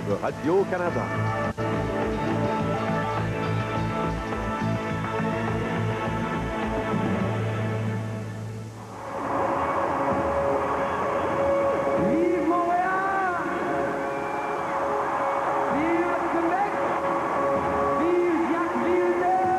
de Radio-Canada. Vive Montréal! Vive Québec! Vive Jacques Villeneuve!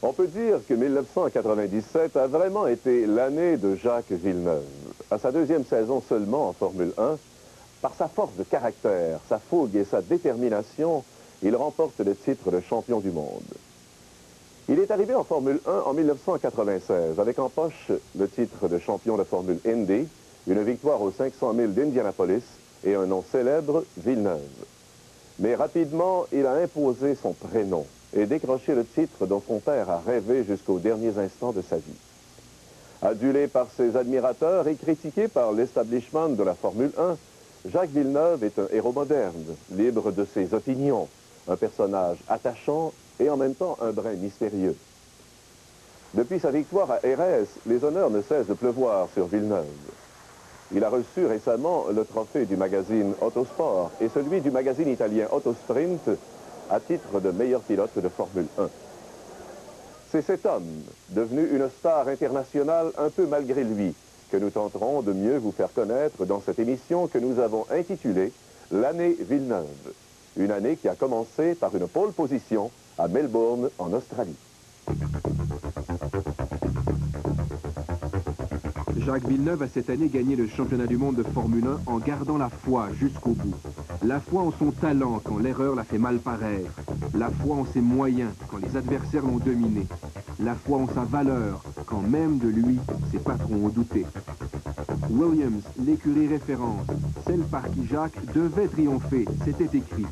On peut dire que 1997 a vraiment été l'année de Jacques Villeneuve. À sa deuxième saison seulement en Formule 1, par sa force de caractère, sa fougue et sa détermination, il remporte le titre de champion du monde. Il est arrivé en Formule 1 en 1996 avec en poche le titre de champion de Formule Indy, une victoire aux 500 000 d'Indianapolis et un nom célèbre, Villeneuve. Mais rapidement, il a imposé son prénom et décroché le titre dont son père a rêvé jusqu'aux derniers instants de sa vie. Adulé par ses admirateurs et critiqué par l'establishment de la Formule 1, Jacques Villeneuve est un héros moderne, libre de ses opinions, un personnage attachant et en même temps un brin mystérieux. Depuis sa victoire à Jerez, les honneurs ne cessent de pleuvoir sur Villeneuve. Il a reçu récemment le trophée du magazine Autosport et celui du magazine italien Autosprint à titre de meilleur pilote de Formule 1. C'est cet homme, devenu une star internationale un peu malgré lui, que nous tenterons de mieux vous faire connaître dans cette émission que nous avons intitulée « L'année Villeneuve ». Une année qui a commencé par une pole position à Melbourne, en Australie. Jacques Villeneuve a cette année gagné le championnat du monde de Formule 1 en gardant la foi jusqu'au bout. La foi en son talent quand l'erreur l'a fait mal paraître. La foi en ses moyens quand les adversaires l'ont dominé. La foi en sa valeur quand même de lui, ses patrons ont douté. Williams, l'écurie référence, celle par qui Jacques devait triompher, c'était écrit.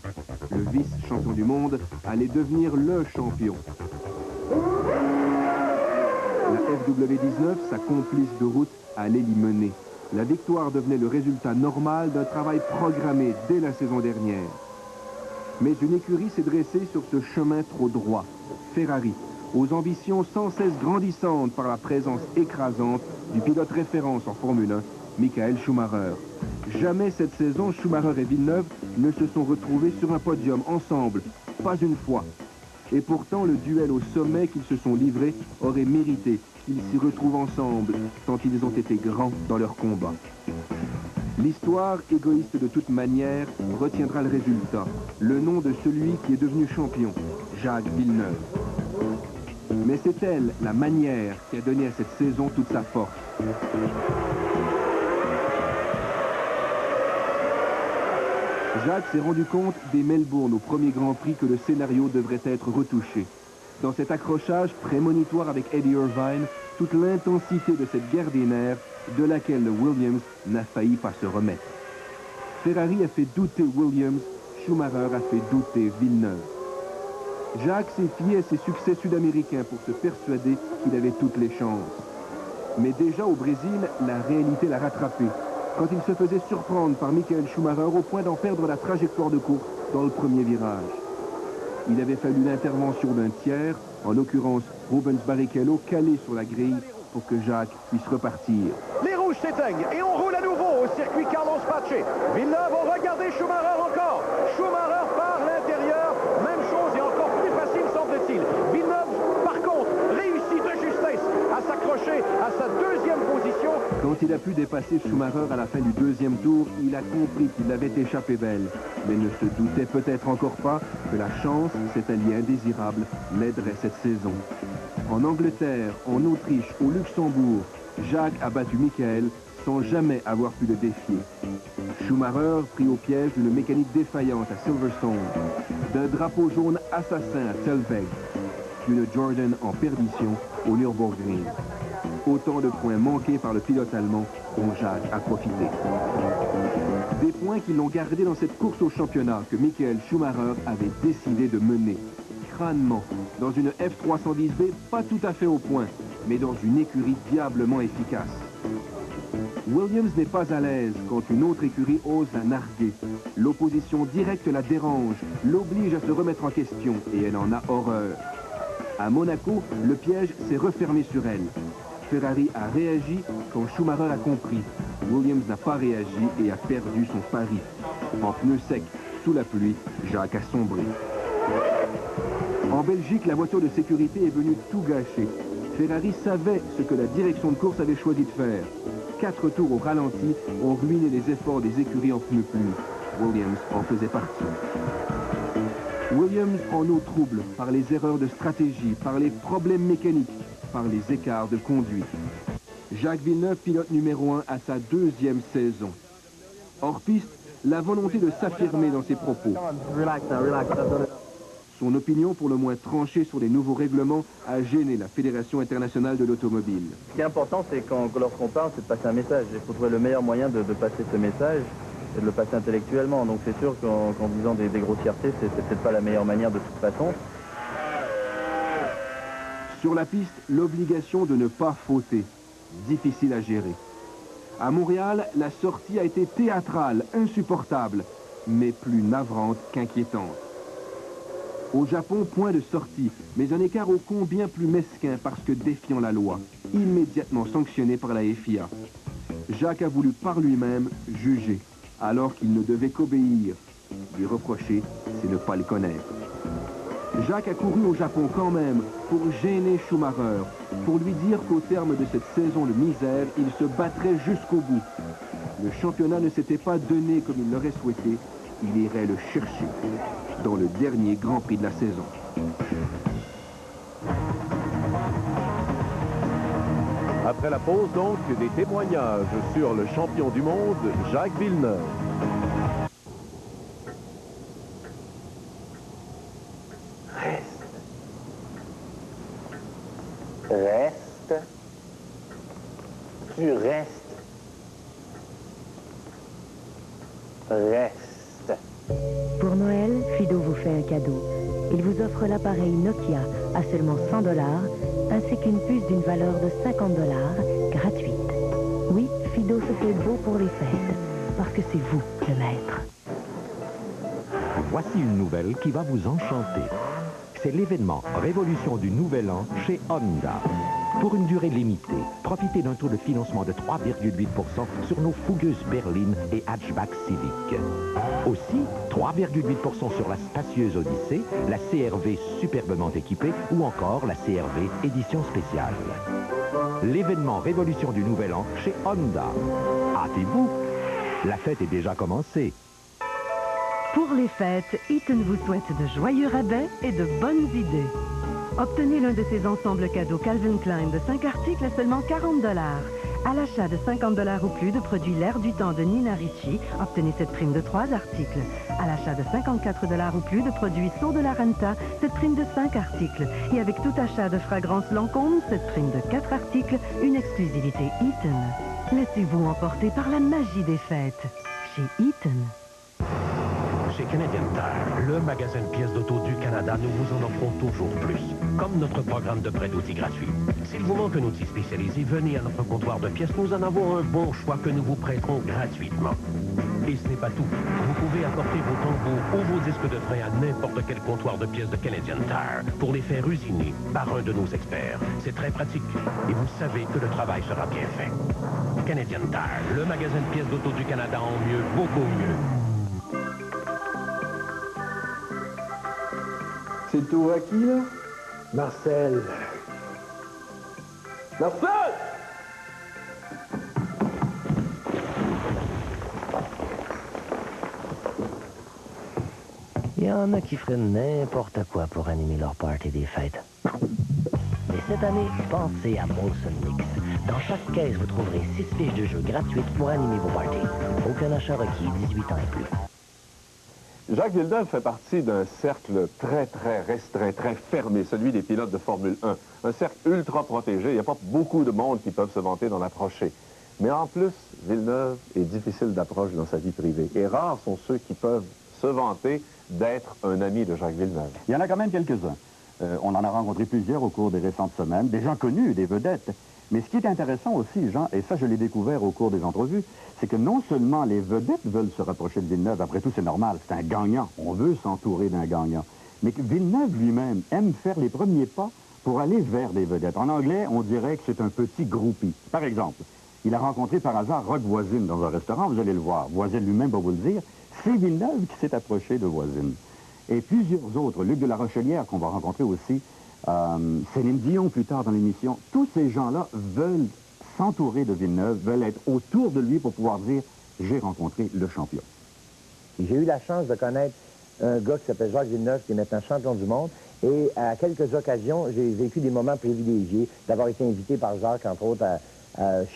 Le vice-champion du monde allait devenir le champion. La FW19, sa complice de route, allait l'y mener. La victoire devenait le résultat normal d'un travail programmé dès la saison dernière. Mais une écurie s'est dressée sur ce chemin trop droit. Ferrari, aux ambitions sans cesse grandissantes par la présence écrasante du pilote référence en Formule 1, Michael Schumacher. Jamais cette saison, Schumacher et Villeneuve ne se sont retrouvés sur un podium ensemble, pas une fois. Et pourtant, le duel au sommet qu'ils se sont livrés aurait mérité qu'ils s'y retrouvent ensemble, tant ils ont été grands dans leur combat. L'histoire, égoïste de toute manière, retiendra le résultat, le nom de celui qui est devenu champion, Jacques Villeneuve. Mais c'est elle, la manière, qui a donné à cette saison toute sa force. Jacques s'est rendu compte dès Melbourne au premier Grand Prix que le scénario devrait être retouché. Dans cet accrochage prémonitoire avec Eddie Irvine, toute l'intensité de cette guerre des nerfs de laquelle le Williams n'a failli pas se remettre. Ferrari a fait douter Williams, Schumacher a fait douter Villeneuve. Jacques s'est fié à ses succès sud-américains pour se persuader qu'il avait toutes les chances. Mais déjà au Brésil, la réalité l'a rattrapé, quand il se faisait surprendre par Michael Schumacher au point d'en perdre la trajectoire de course dans le premier virage. Il avait fallu l'intervention d'un tiers, en l'occurrence Rubens Barrichello, calé sur la grille pour que Jacques puisse repartir. Les rouges s'éteignent et on roule à nouveau au circuit Carlos Pace. Villeneuve a regardé Schumacher encore. Schumacher par l'intérieur, même chose et encore plus facile semble-t-il. Villeneuve, par contre, réussit de justesse à s'accrocher à sa deuxième position. Quand il a pu dépasser Schumacher à la fin du deuxième tour, il a compris qu'il avait échappé belle, mais ne se doutait peut-être encore pas que la chance, cet allié indésirable, l'aiderait cette saison. En Angleterre, en Autriche, au Luxembourg, Jacques a battu Michael sans jamais avoir pu le défier. Schumacher pris au piège d'une mécanique défaillante à Silverstone, d'un drapeau jaune assassin à Zellweger, d'une Jordan en perdition au Nürburgring. Autant de points manqués par le pilote allemand dont Jacques a profité. Des points qui l'ont gardé dans cette course au championnat que Michael Schumacher avait décidé de mener. Crânement, dans une F310B pas tout à fait au point, mais dans une écurie diablement efficace. Williams n'est pas à l'aise quand une autre écurie ose la narguer. L'opposition directe la dérange, l'oblige à se remettre en question et elle en a horreur. À Monaco, le piège s'est refermé sur elle. Ferrari a réagi quand Schumacher a compris. Williams n'a pas réagi et a perdu son pari. En pneus secs, sous la pluie, Jacques a sombré. En Belgique, la voiture de sécurité est venue tout gâcher. Ferrari savait ce que la direction de course avait choisi de faire. 4 tours au ralenti ont ruiné les efforts des écuries en pneus pluie. Williams en faisait partie. Williams en eau trouble par les erreurs de stratégie, par les problèmes mécaniques, par les écarts de conduite. Jacques Villeneuve, pilote numéro 1 à sa 2e saison. Hors piste, la volonté de s'affirmer dans ses propos. Son opinion, pour le moins tranchée sur les nouveaux règlements, a gêné la Fédération internationale de l'automobile. Ce qui est important, c'est lorsqu'on parle, c'est de passer un message. Il faut trouver le meilleur moyen de passer ce message et de le passer intellectuellement. Donc c'est sûr qu'en disant des grossièretés, c'est peut-être pas la meilleure manière de toute façon. Sur la piste, l'obligation de ne pas fauter. Difficile à gérer. À Montréal, la sortie a été théâtrale, insupportable, mais plus navrante qu'inquiétante. Au Japon, point de sortie, mais un écart ô combien plus mesquin parce que défiant la loi, immédiatement sanctionné par la FIA. Jacques a voulu par lui-même juger, alors qu'il ne devait qu'obéir. Lui reprocher, c'est ne pas le connaître. Jacques a couru au Japon quand même pour gêner Schumacher, pour lui dire qu'au terme de cette saison de misère, il se battrait jusqu'au bout. Le championnat ne s'était pas donné comme il l'aurait souhaité, il irait le chercher dans le dernier Grand Prix de la saison. Après la pause, donc, des témoignages sur le champion du monde, Jacques Villeneuve. Reste. Tu restes. Reste. Pour Noël, Fido vous fait un cadeau. Il vous offre l'appareil Nokia à seulement 100 $, ainsi qu'une puce d'une valeur de 50 $, gratuite. Oui, Fido se fait beau pour les fêtes, parce que c'est vous le maître. Voici une nouvelle qui va vous enchanter. C'est l'événement Révolution du Nouvel An chez Honda. Pour une durée limitée, profitez d'un taux de financement de 3,8% sur nos fougueuses berlines et hatchback Civic. Aussi, 3,8% sur la spacieuse Odyssée, la CR-V superbement équipée ou encore la CR-V édition spéciale. L'événement Révolution du Nouvel An chez Honda. Hâtez-vous, la fête est déjà commencée. Pour les fêtes, Eaton vous souhaite de joyeux rabais et de bonnes idées. Obtenez l'un de ces ensembles cadeaux Calvin Klein de 5 articles à seulement 40 $. À l'achat de 50 $ ou plus de produits L'air du temps de Nina Ricci, obtenez cette prime de 3 articles. À l'achat de 54 $ ou plus de produits Saut de la Renta, cette prime de 5 articles. Et avec tout achat de fragrances Lancôme, cette prime de 4 articles, une exclusivité Eaton. Laissez-vous emporter par la magie des fêtes. Chez Eaton. Chez Canadian Tire, le magasin de pièces d'auto du Canada, nous vous en offrons toujours plus. Comme notre programme de prêt d'outils gratuit. S'il vous manque un outil spécialisé, venez à notre comptoir de pièces. Nous en avons un bon choix que nous vous prêterons gratuitement. Et ce n'est pas tout. Vous pouvez apporter vos tambours ou vos disques de frein à n'importe quel comptoir de pièces de Canadian Tire pour les faire usiner par un de nos experts. C'est très pratique et vous savez que le travail sera bien fait. Canadian Tire, le magasin de pièces d'auto du Canada en mieux, beaucoup mieux. C'est le tour à qui, là? Marcel. Marcel! Il y en a qui feraient n'importe quoi pour animer leur party des fêtes. Mais cette année, pensez à Molson Mix. Dans chaque caisse, vous trouverez 6 fiches de jeu gratuites pour animer vos parties. Aucun achat requis, 18 ans et plus. Jacques Villeneuve fait partie d'un cercle très restreint, très fermé, celui des pilotes de Formule 1. Un cercle ultra protégé, il n'y a pas beaucoup de monde qui peuvent se vanter d'en approcher. Mais en plus, Villeneuve est difficile d'approche dans sa vie privée. Et rares sont ceux qui peuvent se vanter d'être un ami de Jacques Villeneuve. Il y en a quand même quelques-uns. On en a rencontré plusieurs au cours des récentes semaines, des gens connus, des vedettes. Mais ce qui est intéressant aussi, Jean, et ça je l'ai découvert au cours des entrevues, c'est que non seulement les vedettes veulent se rapprocher de Villeneuve, après tout c'est normal, c'est un gagnant, on veut s'entourer d'un gagnant, mais que Villeneuve lui-même aime faire les premiers pas pour aller vers des vedettes. En anglais, on dirait que c'est un petit groupie. Par exemple, il a rencontré par hasard Roch Voisine dans un restaurant, vous allez le voir. Voisine lui-même va vous le dire, c'est Villeneuve qui s'est approché de Voisine. Et plusieurs autres, Luc de la Rochelière qu'on va rencontrer aussi, Céline Dion plus tard dans l'émission, tous ces gens-là veulent s'entourer de Villeneuve, veulent être autour de lui pour pouvoir dire « j'ai rencontré le champion ». J'ai eu la chance de connaître un gars qui s'appelle Jacques Villeneuve, qui est maintenant champion du monde, et à quelques occasions, j'ai vécu des moments privilégiés, d'avoir été invité par Jacques, entre autres,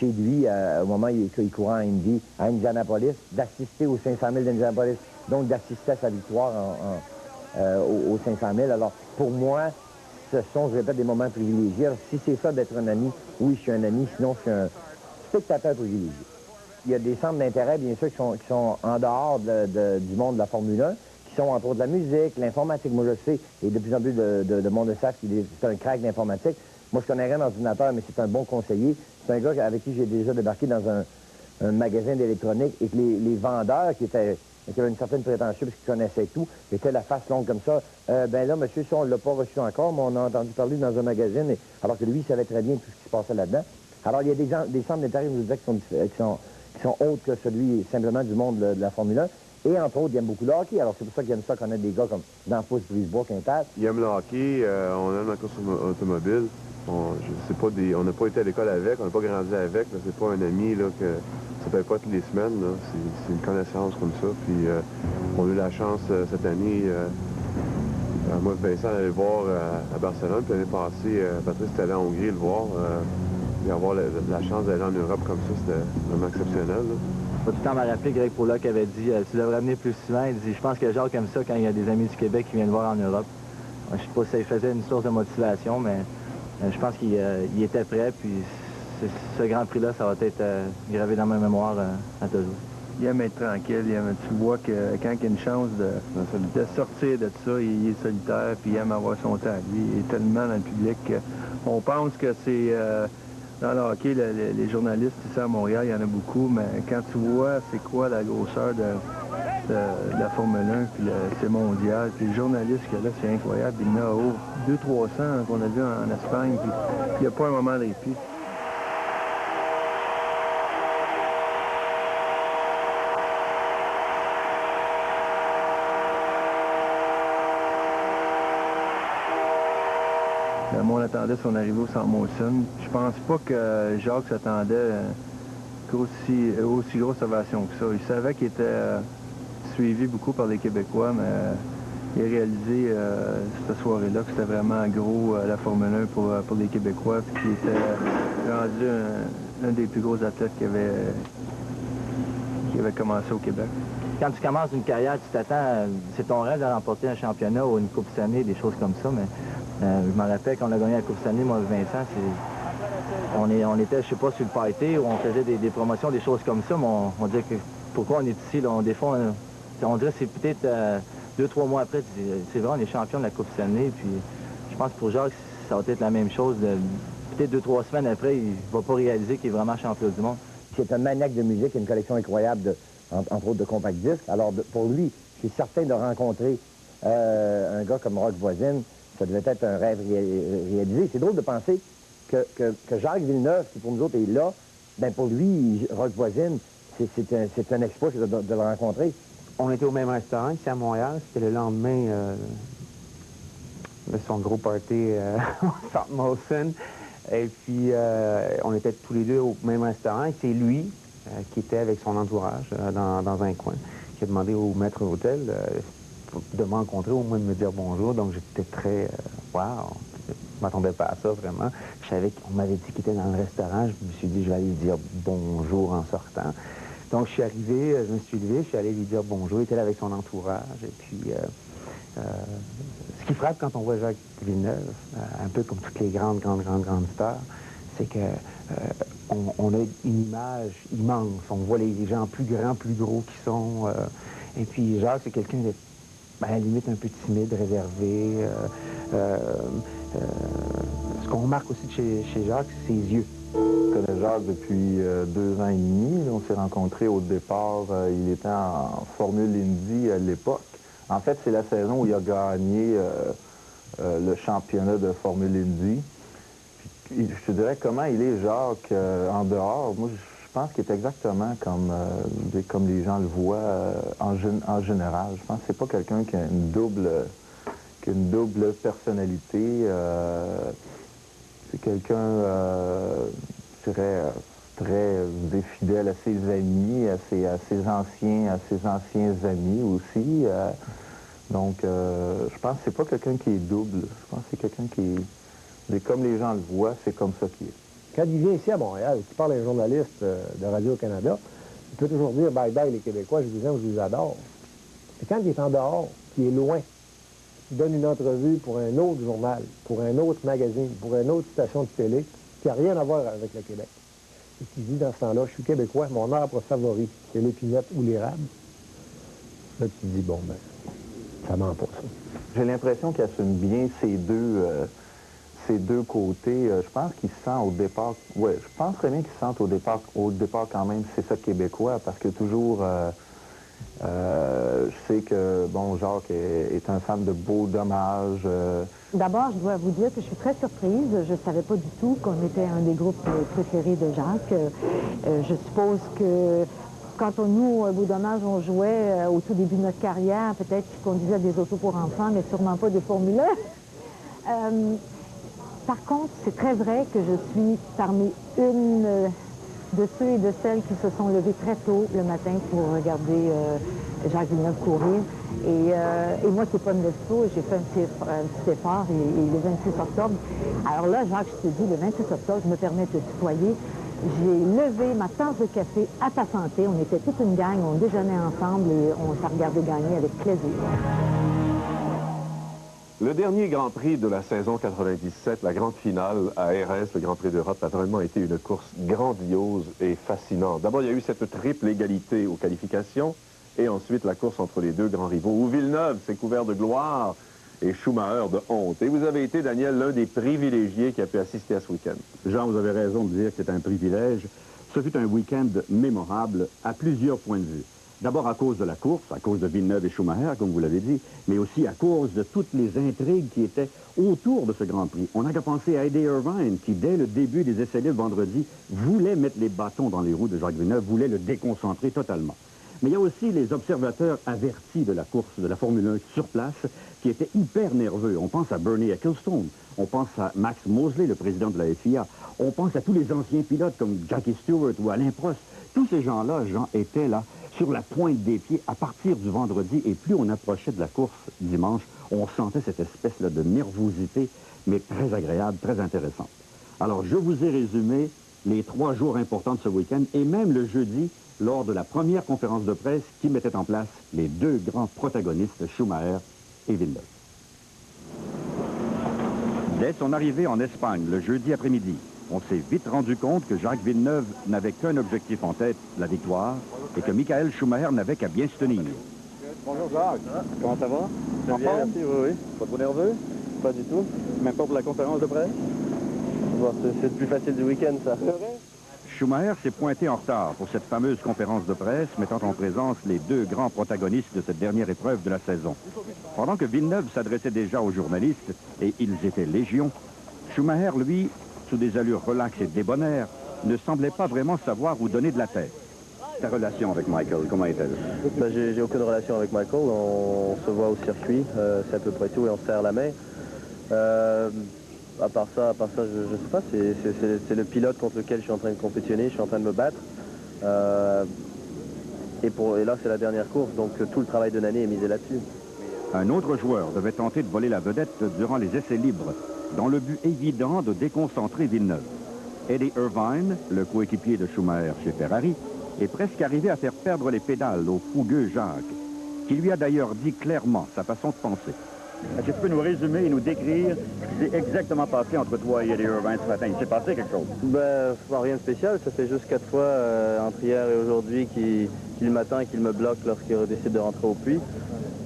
chez lui, au moment où il courait en Indy, à Indianapolis, d'assister aux 500 000 d'Indianapolis, donc d'assister à sa victoire aux 500 000. Alors, pour moi, ce sont, je répète, des moments privilégiés. Alors, si c'est ça d'être un ami, oui, je suis un ami, sinon je suis un spectateur privilégié. Il y a des centres d'intérêt, bien sûr, qui sont en dehors du monde de la Formule 1, qui sont entre autres la musique, l'informatique. Moi, je sais, et de plus en plus de monde le savent, c'est un crack d'informatique. Moi, je connais rien d'ordinateur, mais c'est un bon conseiller. C'est un gars avec qui j'ai déjà débarqué dans un magasin d'électronique et que les vendeurs qui avaient une certaine prétention parce qu'ils connaissaient tout, étaient la face longue comme ça. Ben là, monsieur, ça, on ne l'a pas reçu encore, mais on a entendu parler dans un magazine, alors que lui, il savait très bien tout ce qui se passait là-dedans. Alors, il y a des centres d'intérêt, je vous disais, qui sont autres que celui simplement du monde de la Formule 1. Et entre autres, il aime beaucoup le hockey. Alors, c'est pour ça qu'il aime ça connaître des gars comme Danfous, Brisebois, Quintal. Il aime le hockey, on aime la course automobile. On n'a pas été à l'école avec, on n'a pas grandi avec. C'est pas un ami là, que ça ne paye pas toutes les semaines. C'est une connaissance comme ça. Puis on a eu la chance cette année, moi et Vincent, d'aller le voir à Barcelone. Puis l'année passée, Patrice était allé en Hongrie le voir. Et avoir la chance d'aller en Europe comme ça, c'était vraiment exceptionnel. Tout le temps m'a rappelé Greg Pollock avait dit tu devrais venir plus souvent. Il dit je pense que Jacques aime ça quand il y a des amis du Québec qui viennent voir en Europe. Je ne sais pas si ça lui faisait une source de motivation, mais je pense qu'il était prêt. Puis ce Grand Prix-là, ça va être gravé dans ma mémoire à toujours. Il aime être tranquille. Tu vois que quand il a une chance de sortir de ça, il est solitaire, puis il aime avoir son temps. Lui, il est tellement dans le public qu'on pense que c'est... Dans le hockey, les journalistes ici à Montréal, il y en a beaucoup, mais quand tu vois c'est quoi la grosseur de la Formule 1, puis c'est mondial, puis les journalistes qu'il y a là, c'est incroyable. Il y en a 200-300 qu'on a vu en Espagne, puis il n'y a pas un moment de répit. On attendait son arrivée au Centre Molson. Je pense pas que Jacques s'attendait aussi grosse ovation que ça. Il savait qu'il était suivi beaucoup par les Québécois, mais il a réalisé cette soirée-là que c'était vraiment gros la Formule 1 pour les Québécois, puis qu'il était rendu un des plus gros athlètes qui avait commencé au Québec. Quand tu commences une carrière, tu t'attends, c'est ton rêve de remporter un championnat ou une Coupe Stanley, des choses comme ça, mais je me rappelle qu'on a gagné la Coupe Stanley, moi et Vincent, on était, je sais pas, sur le party, où on faisait des promotions, des choses comme ça, mais on dirait que pourquoi on est ici, là, des fois, on dirait que c'est peut-être 2-3 mois après, c'est vrai, on est champion de la Coupe Stanley, puis je pense que pour Jacques, ça va être la même chose, peut-être 2-3 semaines après, il va pas réaliser qu'il est vraiment champion du monde. C'est un maniaque de musique, il a une collection incroyable, entre autres de compact disques, alors pour lui, je suis certain de rencontrer un gars comme Roch Voisine. Ça devait être un rêve réalisé. C'est drôle de penser que Jacques Villeneuve, qui pour nous autres est là, ben pour lui, Roch Voisine, c'est un exploit de le rencontrer. On était au même restaurant ici à Montréal. C'était le lendemain de son gros party au Centre Molson. Et puis, on était tous les deux au même restaurant. Et c'est lui qui était avec son entourage dans un coin, qui a demandé au maître d'hôtel de me rencontrer, au moins de me dire bonjour. Donc, j'étais très... wow! Je ne m'attendais pas à ça, vraiment. Je savais qu'on m'avait dit qu'il était dans le restaurant. Je me suis dit, je vais aller lui dire bonjour en sortant. Donc, je suis arrivé, je me suis levé, je suis allé lui dire bonjour. Il était là avec son entourage. Et puis, ce qui frappe quand on voit Jacques Villeneuve, un peu comme toutes les grandes stars, c'est que on a une image immense. On voit les gens plus grands, plus gros qui sont... et puis, Jacques, c'est quelqu'un de... à la limite un peu timide, réservé. Ce qu'on remarque aussi chez Jacques, c'est ses yeux. Je connais Jacques depuis 2 ans et demi. On s'est rencontrés au départ. Il était en Formule Indy à l'époque. En fait, c'est la saison où il a gagné le championnat de Formule Indy. Puis, je te dirais comment il est, Jacques, en dehors. Moi, je pense qu'il est exactement comme les gens le voient en général. Je pense que c'est pas quelqu'un qui a une double personnalité. C'est quelqu'un, je dirais, très fidèle à ses amis, à ses anciens amis aussi. Donc, je pense que c'est pas quelqu'un qui est double. Je pense que c'est quelqu'un qui est... Comme les gens le voient, c'est comme ça qu'il est. Quand il vient ici à Montréal, qu'il parle à un journaliste de Radio-Canada, il peut toujours dire « Bye-bye les Québécois, je vous aime, je vous adore ». Mais quand il est en dehors, qu'il est loin, il donne une entrevue pour un autre journal, pour un autre magazine, pour une autre station de télé, qui n'a rien à voir avec le Québec. Et qui dit dans ce temps-là, je suis Québécois, mon arbre favori, c'est l'épinette ou l'érable. Là, tu te dis, bon, ben, ça ment pas, ça. J'ai l'impression qu'il assume bien ces deux côtés. Je pense qu'il se sent au départ... Oui, je pense très bien qu'il se sent au départ quand même, c'est ça Québécois, parce que toujours... je sais que, bon, Jacques est un fan de Beau Dommage. D'abord, je dois vous dire que je suis très surprise. Je ne savais pas du tout qu'on était un des groupes préférés de Jacques. Je suppose que quand nous, Beau Dommage, on jouait au tout début de notre carrière, peut-être qu'on conduisait des autos pour enfants, mais sûrement pas des Formule 1. Par contre, c'est très vrai que je suis parmi une de ceux et de celles qui se sont levés très tôt le matin pour regarder Jacques Villeneuve courir. Et moi qui n'ai pas de lève tôt, j'ai fait un petit effort et le 26 octobre. Alors là, Jacques, je te dis, le 26 octobre, je me permets de te tutoyer. J'ai levé ma tasse de café à ta santé. On était toute une gang, on déjeunait ensemble et on s'est regardé gagner avec plaisir. Le dernier Grand Prix de la saison 97, la grande finale à RS, le Grand Prix d'Europe, a vraiment été une course grandiose et fascinante. D'abord, il y a eu cette triple égalité aux qualifications et ensuite la course entre les deux grands rivaux où Villeneuve s'est couvert de gloire et Schumacher de honte. Et vous avez été, Daniel, l'un des privilégiés qui a pu assister à ce week-end. Jean, vous avez raison de dire que c'est un privilège. Ce fut un week-end mémorable à plusieurs points de vue. D'abord à cause de la course, à cause de Villeneuve et Schumacher, comme vous l'avez dit, mais aussi à cause de toutes les intrigues qui étaient autour de ce Grand Prix. On n'a qu'à penser à Eddie Irvine, qui, dès le début des essais libres vendredi, voulait mettre les bâtons dans les roues de Jacques Villeneuve, voulait le déconcentrer totalement. Mais il y a aussi les observateurs avertis de la course de la Formule 1 sur place, qui étaient hyper nerveux. On pense à Bernie Ecclestone, on pense à Max Mosley, le président de la FIA, on pense à tous les anciens pilotes comme Jackie Stewart ou Alain Prost. Tous ces gens-là, Jean, étaient là, sur la pointe des pieds à partir du vendredi, et plus on approchait de la course dimanche, on sentait cette espèce-là de nervosité, mais très agréable, très intéressante. Alors, je vous ai résumé les 3 jours importants de ce week-end, et même le jeudi, lors de la première conférence de presse qui mettait en place les 2 grands protagonistes, Schumacher et Villeneuve. Dès son arrivée en Espagne le jeudi après-midi, on s'est vite rendu compte que Jacques Villeneuve n'avait qu'un objectif en tête, la victoire, et que Michael Schumacher n'avait qu'à bien se tenir. Bonjour Jacques, comment ça va? Bien, merci, oui. Pas trop nerveux? Pas du tout. Même pas pour la conférence de presse? Bon, c'est le plus facile du week-end, ça. Schumacher s'est pointé en retard pour cette fameuse conférence de presse mettant en présence les 2 grands protagonistes de cette dernière épreuve de la saison. Pendant que Villeneuve s'adressait déjà aux journalistes, et ils étaient légion, Schumacher, lui, sous des allures relaxes et débonnaires, ne semblait pas vraiment savoir où donner de la tête. Ta relation avec Michael, comment est-elle? Ben, j'ai aucune relation avec Michael. On se voit au circuit, c'est à peu près tout, et on se serre la main. À part ça, je sais pas, c'est le pilote contre lequel je suis en train de compétitionner, je suis en train de me battre. Et là, c'est la dernière course, donc tout le travail de l'année est misé là-dessus. Un autre joueur devait tenter de voler la vedette durant les essais libres, dans le but évident de déconcentrer Villeneuve. Eddie Irvine, le coéquipier de Schumacher chez Ferrari, est presque arrivé à faire perdre les pédales au fougueux Jacques, qui lui a d'ailleurs dit clairement sa façon de penser. Est-ce que tu peux nous résumer et nous décrire ce qui s'est exactement passé entre toi et Eddie Irvine ce matin? Il s'est passé quelque chose? Ben, rien de spécial. Ça fait juste 4 fois entre hier et aujourd'hui qu'il m'attend et qu'il me bloque lorsqu'il décide de rentrer au puits.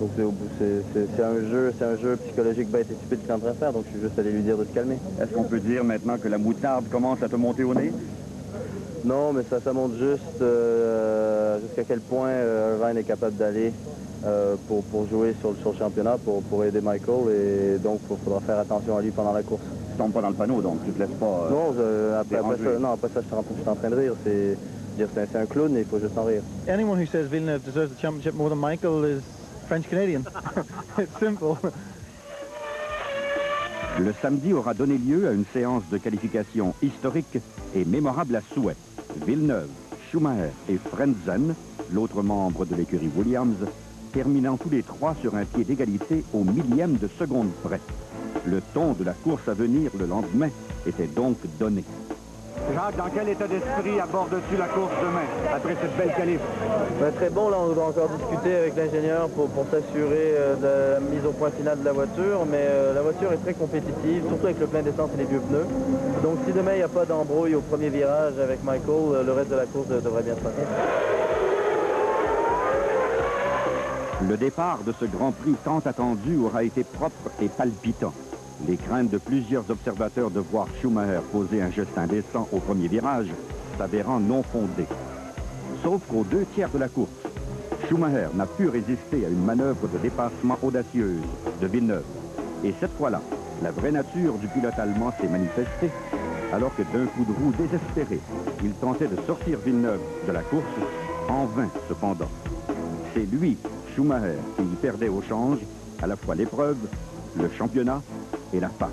Donc c'est un jeu psychologique bête et stupide qu'il est en train de faire, donc je suis juste allé lui dire de se calmer. Est-ce qu'on peut dire maintenant que la moutarde commence à te monter au nez? Non, mais ça montre juste jusqu'à quel point Irvine est capable d'aller pour jouer sur le championnat, pour aider Michael, et donc il faudra faire attention à lui pendant la course. Tu tombes pas dans le panneau, donc tu te laisses pas Non, après ça, je suis en train de rire. C'est un clown, et il faut juste en rire. Anyone who says Villeneuve deserves the championship more than Michael is French-Canadian. It's simple. Le samedi aura donné lieu à une séance de qualification historique et mémorable à souhait. Villeneuve, Schumacher et Frentzen, l'autre membre de l'écurie Williams, terminant tous les trois sur un pied d'égalité au millième de seconde près. Le ton de la course à venir le lendemain était donc donné. Jacques, dans quel état d'esprit abordes-tu la course demain, après cette belle qualif? Très bon, là on doit encore discuter avec l'ingénieur pour s'assurer de la mise au point final de la voiture, mais la voiture est très compétitive, surtout avec le plein d'essence et les vieux pneus. Donc si demain il n'y a pas d'embrouille au premier virage avec Michael, le reste de la course devrait bien se passer. Le départ de ce Grand Prix tant attendu aura été propre et palpitant. Les craintes de plusieurs observateurs de voir Schumacher poser un geste indécent au premier virage s'avérant non fondées. Sauf qu'aux 2 tiers de la course, Schumacher n'a pu résister à une manœuvre de dépassement audacieuse de Villeneuve. Et cette fois-là, la vraie nature du pilote allemand s'est manifestée, alors que d'un coup de roue désespéré, il tentait de sortir Villeneuve de la course, en vain cependant. C'est lui, Schumacher, qui y perdait au change à la fois l'épreuve, le championnat et la face.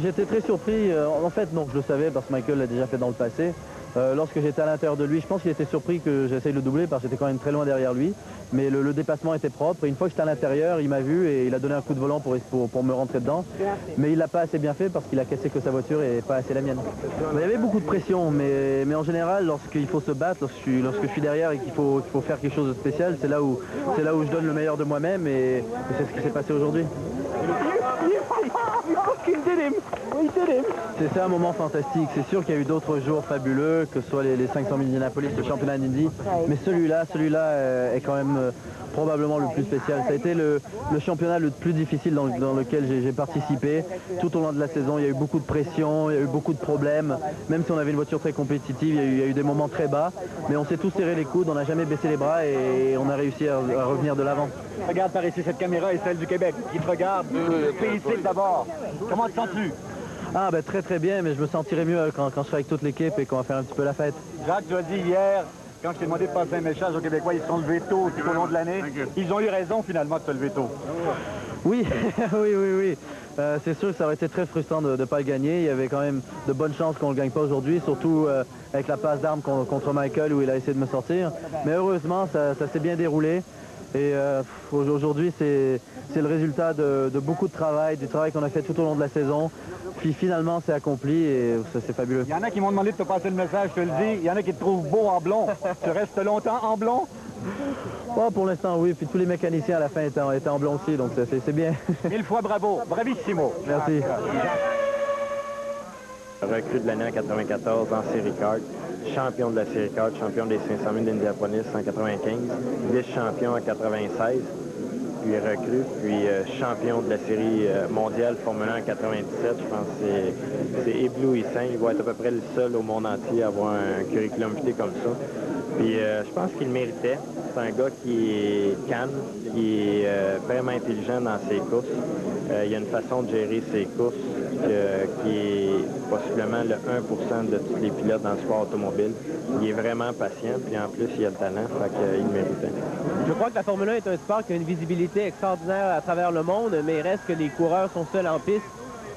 J'étais très surpris. En fait, non, je le savais parce que Michael l'a déjà fait dans le passé. Lorsque j'étais à l'intérieur de lui, je pense qu'il était surpris que j'essaye de le doubler parce que j'étais quand même très loin derrière lui. Mais le dépassement était propre. Et une fois que j'étais à l'intérieur, il m'a vu et il a donné un coup de volant pour me rentrer dedans. Mais il l'a pas assez bien fait parce qu'il a cassé que sa voiture et pas assez la mienne. Il y avait beaucoup de pression, mais en général, lorsqu'il faut se battre, lorsque je suis derrière et qu'il faut faire quelque chose de spécial, c'est là où je donne le meilleur de moi-même et c'est ce qui s'est passé aujourd'hui. C'est un moment fantastique. C'est sûr qu'il y a eu d'autres jours fabuleux, que ce soit les 500 000 d'Indianapolis, le championnat d'Indy. Mais celui-là est quand même probablement le plus spécial. Ça a été le championnat le plus difficile dans lequel j'ai participé. Tout au long de la saison, il y a eu beaucoup de pression, il y a eu beaucoup de problèmes. Même si on avait une voiture très compétitive, il y a eu des moments très bas. Mais on s'est tous serré les coudes, on n'a jamais baissé les bras et on a réussi à revenir de l'avant. Regarde par ici, cette caméra est celle du Québec. Qui te regarde, félicite d'abord. Comment te sens-tu? Très très bien, mais je me sentirai mieux quand je serai avec toute l'équipe et qu'on va faire un petit peu la fête. Jacques, tu as dit hier, quand je t'ai demandé de passer un message aux Québécois, ils se sont levés tôt tout au long de l'année. Ils ont eu raison finalement de se lever tôt. Oui, oui. C'est sûr que ça aurait été très frustrant de ne pas le gagner. Il y avait quand même de bonnes chances qu'on ne le gagne pas aujourd'hui, surtout avec la passe d'armes contre Michael où il a essayé de me sortir. Mais heureusement, ça s'est bien déroulé. Et aujourd'hui, c'est le résultat de beaucoup de travail, du travail qu'on a fait tout au long de la saison. Puis finalement, c'est accompli et c'est fabuleux. Il y en a qui m'ont demandé de te passer le message, je te le dis. Il y en a qui te trouvent beau en blond. Tu restes longtemps en blond? Pour l'instant, oui. Puis tous les mécaniciens à la fin étaient en blond aussi, donc c'est bien. 1000 fois bravo. Bravissimo. Merci. Recrue de l'année en 94 en série kart, champion de la série kart, champion des 500 000 d'Indianapolis en 95, vice-champion en 96, puis recrue, puis champion de la série mondiale Formule 1 en 97. Je pense que c'est éblouissant. Il va être à peu près le seul au monde entier à avoir un curriculum vitae comme ça. Puis je pense qu'il le méritait. C'est un gars qui est calme, qui est vraiment intelligent dans ses courses. Il a une façon de gérer ses courses qui est possiblement le 1% de tous les pilotes dans le sport automobile. Il est vraiment patient, puis en plus, il a le talent, fait qu'il le méritait. Je crois que la Formule 1 est un sport qui a une visibilité extraordinaire à travers le monde, mais il reste que les coureurs sont seuls en piste.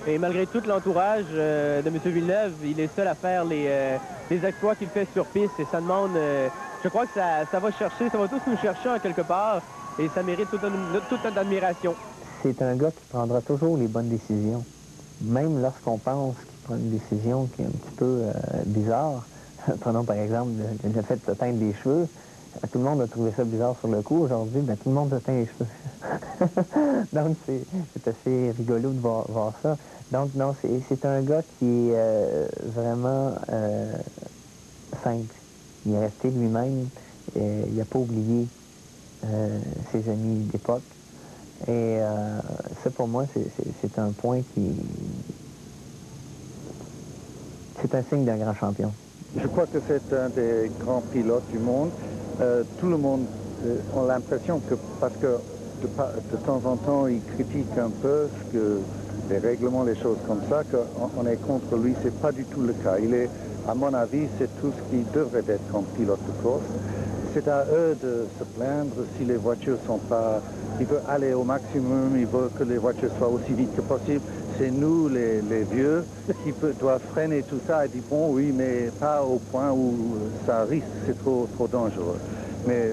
Et malgré tout l'entourage de M. Villeneuve, il est seul à faire les exploits qu'il fait sur piste. Et ça demande, je crois que ça va chercher, ça va tous nous chercher en quelque part. Et ça mérite toute notre admiration. C'est un gars qui prendra toujours les bonnes décisions. Même lorsqu'on pense qu'il prend une décision qui est un petit peu bizarre. Prenons par exemple le fait de se teindre les cheveux. Tout le monde a trouvé ça bizarre sur le coup. Aujourd'hui, tout le monde se teint les cheveux. Donc, c'est assez rigolo de voir ça. Donc, non, c'est un gars qui est vraiment simple. Il est resté lui-même. Il n'a pas oublié ses amis d'époque. Et ça, pour moi, c'est un point qui... C'est un signe d'un grand champion. Je crois que c'est un des grands pilotes du monde. Tout le monde a l'impression que, parce que de temps en temps, il critique un peu les règlements, les choses comme ça, qu'on est contre lui. C'est pas du tout le cas. Il est, à mon avis, c'est tout ce qui devrait être comme pilote de course. C'est à eux de se plaindre si les voitures sont pas... Il veut aller au maximum, il veut que les voitures soient aussi vite que possible. C'est nous, les vieux, qui doivent freiner tout ça et dire, bon, oui, mais pas au point où ça risque, c'est trop dangereux. Mais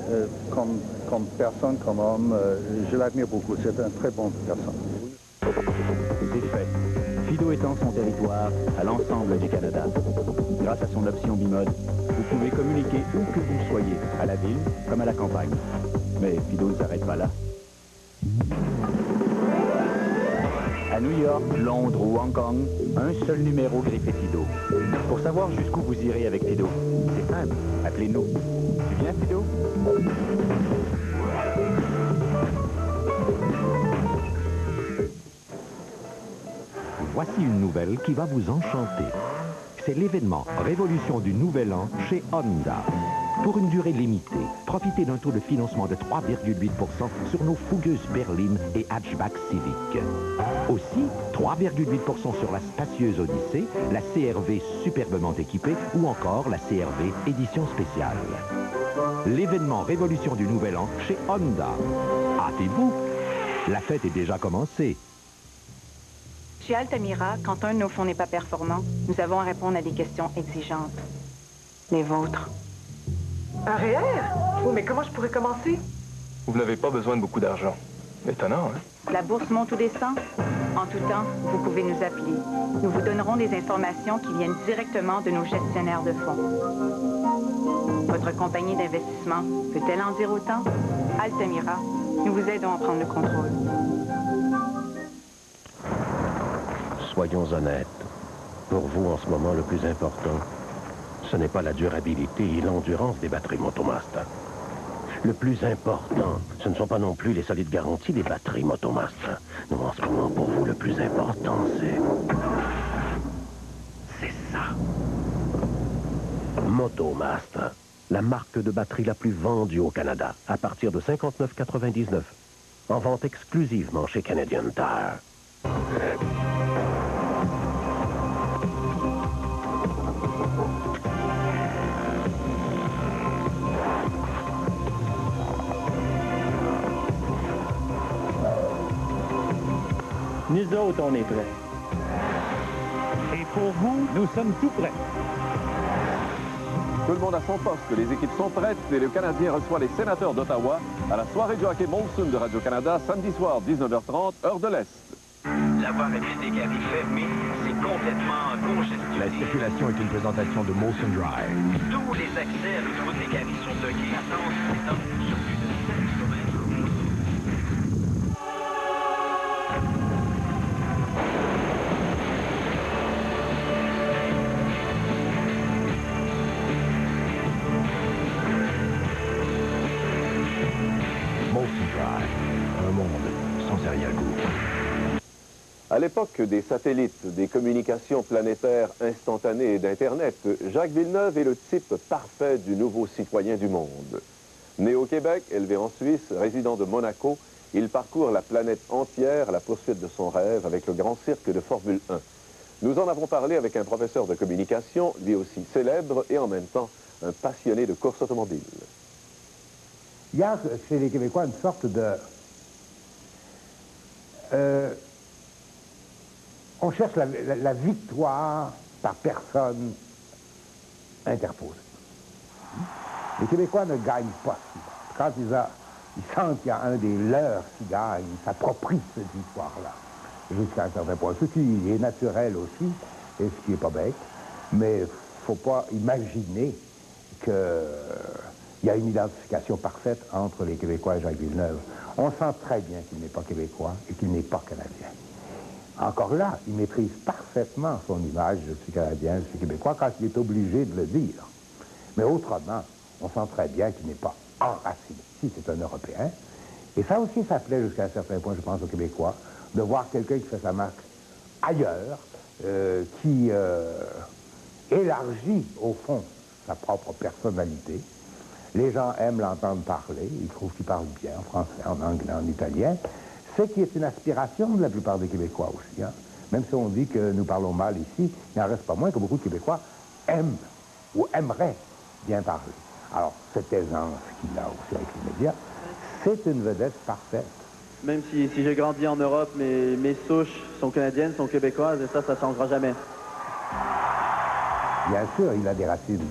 comme personne, comme homme, je l'admire beaucoup. C'est un très bon personne. C'est fait. Fido étend son territoire à l'ensemble du Canada. Grâce à son option bimode, vous pouvez communiquer où que vous soyez, à la ville comme à la campagne. Mais Fido ne s'arrête pas là. À New York, Londres ou Hong Kong, un seul numéro griffé Fido. Pour savoir jusqu'où vous irez avec Fido, c'est simple, appelez-nous. Tu viens, Fido? Voici une nouvelle qui va vous enchanter. C'est l'événement Révolution du Nouvel An chez Honda. Pour une durée limitée, profitez d'un taux de financement de 3,8% sur nos fougueuses berlines et hatchback Civic. Aussi, 3,8% sur la spacieuse Odyssée, la CR-V superbement équipée ou encore la CR-V édition spéciale. L'événement Révolution du Nouvel An chez Honda. Hâtez-vous, la fête est déjà commencée. Chez Altamira, quand un de nos fonds n'est pas performant, nous avons à répondre à des questions exigeantes. Les vôtres. Un REER? Oui, mais comment je pourrais commencer? Vous n'avez pas besoin de beaucoup d'argent. Étonnant, hein? La bourse monte ou descend? En tout temps, vous pouvez nous appeler. Nous vous donnerons des informations qui viennent directement de nos gestionnaires de fonds. Votre compagnie d'investissement peut-elle en dire autant? Altamira, nous vous aidons à prendre le contrôle. Soyons honnêtes. Pour vous, en ce moment, le plus important, ce n'est pas la durabilité et l'endurance des batteries Motomaster. Le plus important, ce ne sont pas non plus les solides garanties des batteries Motomaster. Non, en ce moment, pour vous, le plus important, c'est ça. Motomaster, la marque de batterie la plus vendue au Canada, à partir de 59,99. En vente exclusivement chez Canadian Tire. Nous autres, on est prêts. Et pour vous, nous sommes tout prêts. Tout le monde à son poste, les équipes sont prêtes et le Canadien reçoit les sénateurs d'Ottawa à la soirée du hockey Molson de Radio-Canada, samedi soir, 19h30, heure de l'Est. La voie rapide est garée fermée, c'est complètement congestionné. La circulation est une présentation de Molson Drive. Tous les accès à l'autoroute des Garries sont bloqués. Attends, sur plus de 7 km. Molson Drive, un monde sans arrière-goût. À l'époque des satellites, des communications planétaires instantanées et d'Internet, Jacques Villeneuve est le type parfait du nouveau citoyen du monde. Né au Québec, élevé en Suisse, résident de Monaco, il parcourt la planète entière à la poursuite de son rêve avec le grand cirque de Formule 1. Nous en avons parlé avec un professeur de communication, lui aussi célèbre et en même temps un passionné de course automobile. Il y a chez les Québécois une sorte de... on cherche la victoire par personne interposée. Les Québécois ne gagnent pas souvent. Quand ils sentent qu'il y a un des leurs qui gagne, ils s'approprient cette victoire-là, jusqu'à un certain point. Ce qui est naturel aussi, et ce qui n'est pas bête, mais il ne faut pas imaginer qu'il y a une identification parfaite entre les Québécois et Jacques Villeneuve. On sent très bien qu'il n'est pas québécois et qu'il n'est pas canadien. Encore là, il maîtrise parfaitement son image, je suis canadien, je suis québécois, quand il est obligé de le dire. Mais autrement, on sent très bien qu'il n'est pas enraciné. Si, c'est un Européen. Et ça aussi, ça plaît jusqu'à un certain point, je pense, aux Québécois, de voir quelqu'un qui fait sa marque ailleurs, qui élargit, au fond, sa propre personnalité. Les gens aiment l'entendre parler, ils trouvent qu'il parle bien en français, en anglais, en italien, ce qui est une aspiration de la plupart des Québécois aussi. Hein. Même si on dit que nous parlons mal ici, il n'en reste pas moins que beaucoup de Québécois aiment ou aimeraient bien parler. Alors, cette aisance qu'il a aussi avec les médias, c'est une vedette parfaite. Même si j'ai grandi en Europe, mes souches sont canadiennes, sont québécoises, et ça ne changera jamais. Bien sûr, il a des racines.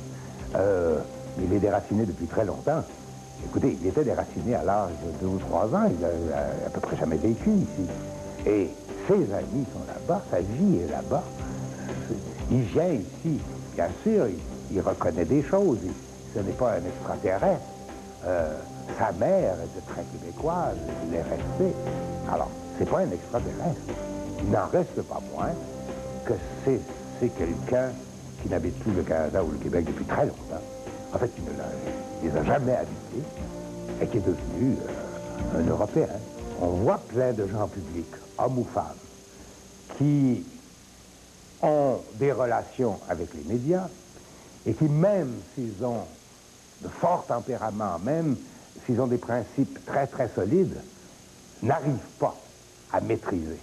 Il est déraciné depuis très longtemps. Écoutez, il était déraciné à l'âge de 2 ou 3 ans. Il a à peu près jamais vécu ici. Et ses amis sont là-bas, sa vie est là-bas. Il vient ici, bien sûr, il reconnaît des choses. Ce n'est pas un extraterrestre. Sa mère était très québécoise, il est resté. Alors, c'est pas un extraterrestre. Il n'en reste pas moins que c'est quelqu'un qui n'habite plus le Canada ou le Québec depuis très longtemps. En fait, il ne les a jamais habités et qui est devenu un Européen. On voit plein de gens publics, hommes ou femmes, qui ont des relations avec les médias et qui, même s'ils ont de forts tempéraments, même s'ils ont des principes très, très solides, n'arrivent pas à maîtriser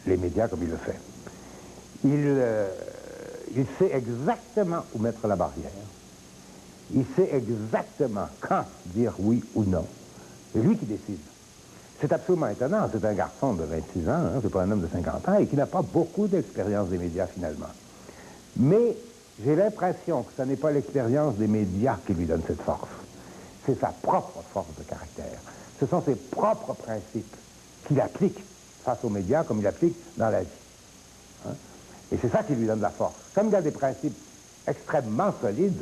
les médias comme il le fait. Il sait exactement où mettre la barrière. Il sait exactement quand dire oui ou non. C'est lui qui décide. C'est absolument étonnant. C'est un garçon de 26 ans, hein, c'est pas un homme de 50 ans, et qui n'a pas beaucoup d'expérience des médias, finalement. Mais j'ai l'impression que ce n'est pas l'expérience des médias qui lui donne cette force. C'est sa propre force de caractère. Ce sont ses propres principes qu'il applique face aux médias comme il applique dans la vie. Hein? Et c'est ça qui lui donne la force. Comme il a des principes extrêmement solides,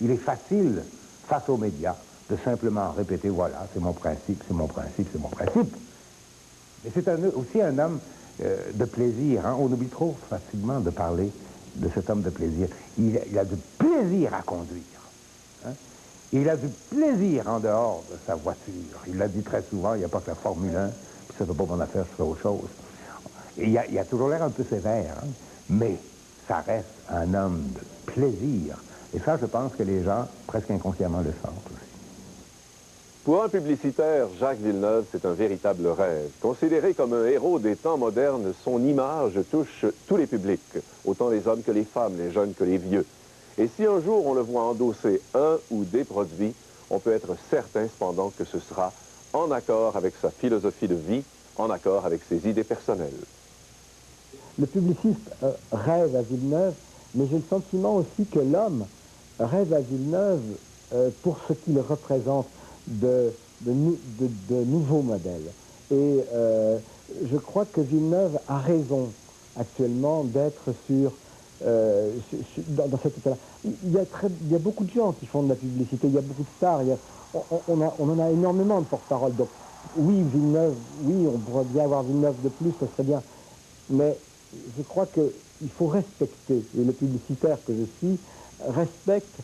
il est facile, face aux médias, de simplement répéter, voilà, c'est mon principe, c'est mon principe, c'est mon principe. Mais c'est aussi un homme de plaisir. Hein? On oublie trop facilement de parler de cet homme de plaisir. Il a du plaisir à conduire. Hein? Il a du plaisir en dehors de sa voiture. Il l'a dit très souvent, il n'y a pas que la Formule 1, puis ça ne fait pas mon affaire, je fais autre chose. Et il a toujours l'air un peu sévère, hein? Mais ça reste un homme de plaisir. Et ça, je pense que les gens, presque inconsciemment, le sentent aussi. Pour un publicitaire, Jacques Villeneuve, c'est un véritable rêve. Considéré comme un héros des temps modernes, son image touche tous les publics, autant les hommes que les femmes, les jeunes que les vieux. Et si un jour on le voit endosser un ou des produits, on peut être certain cependant que ce sera en accord avec sa philosophie de vie, en accord avec ses idées personnelles. Le publiciste rêve à Villeneuve, mais j'ai le sentiment aussi que l'homme rêve à Villeneuve pour ce qu'il représente de nouveaux modèles. Et je crois que Villeneuve a raison actuellement d'être dans cet état-là. Il y a beaucoup de gens qui font de la publicité, il y a beaucoup de stars, on en a énormément de porte-parole. Donc oui, Villeneuve, oui, on pourrait bien avoir Villeneuve de plus, ce serait bien. Mais je crois qu'il faut respecter, et le publicitaire que je suis respecte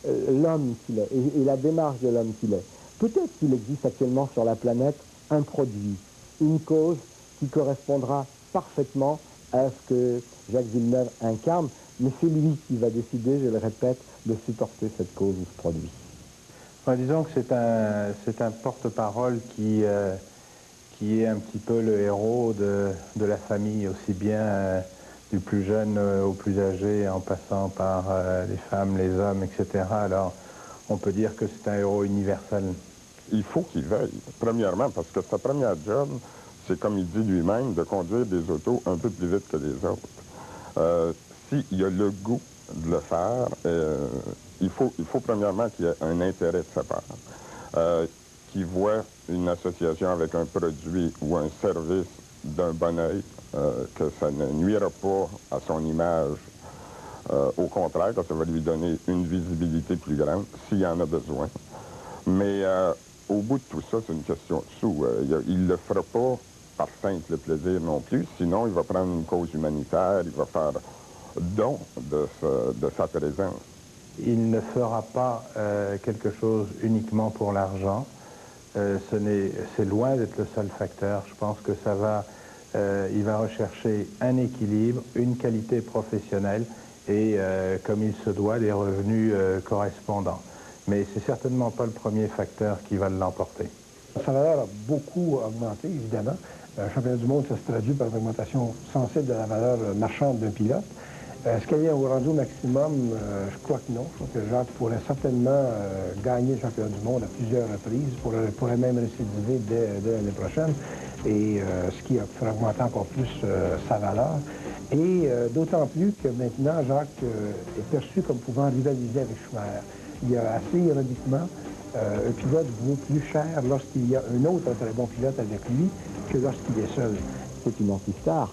l'homme qu'il est et la démarche de l'homme qu'il est. Peut-être qu'il existe actuellement sur la planète un produit, une cause qui correspondra parfaitement à ce que Jacques Villeneuve incarne, mais c'est lui qui va décider, je le répète, de supporter cette cause ou ce produit. Enfin, disons que c'est un porte-parole qui est un petit peu le héros de la famille, aussi bien du plus jeune au plus âgé, en passant par les femmes, les hommes, etc. Alors, on peut dire que c'est un héros universel. Il faut qu'il veuille, premièrement, parce que sa première job, c'est, comme il dit lui-même, de conduire des autos un peu plus vite que les autres. S'il a le goût de le faire, il faut premièrement qu'il y ait un intérêt de sa part, qu'il voit une association avec un produit ou un service d'un bon œil, que ça ne nuira pas à son image. Au contraire, que ça va lui donner une visibilité plus grande, s'il y en a besoin. Mais au bout de tout ça, c'est une question de sous. Il ne le fera pas par simple plaisir non plus, sinon il va prendre une cause humanitaire, il va faire don de sa présence. il ne fera pas quelque chose uniquement pour l'argent. C'est loin d'être le seul facteur. Je pense que il va rechercher un équilibre, une qualité professionnelle et, comme il se doit, des revenus correspondants. Mais c'est certainement pas le premier facteur qui va l'emporter. Sa valeur a beaucoup augmenté, évidemment. Un championnat du monde, ça se traduit par une augmentation sensible de la valeur marchande d'un pilote. Est-ce qu'elle est au rendu au maximum? Je crois que non. Je crois que Jacques pourrait certainement gagner le championnat du monde à plusieurs reprises, pourrait même récidiver dès l'année prochaine, et ce qui ferait augmenter encore plus sa valeur. Et d'autant plus que maintenant, Jacques est perçu comme pouvant rivaliser avec Schumacher. Il y a assez ironiquement, un pilote vaut plus cher lorsqu'il y a un autre très bon pilote avec lui que lorsqu'il est seul. C'est une anti-star.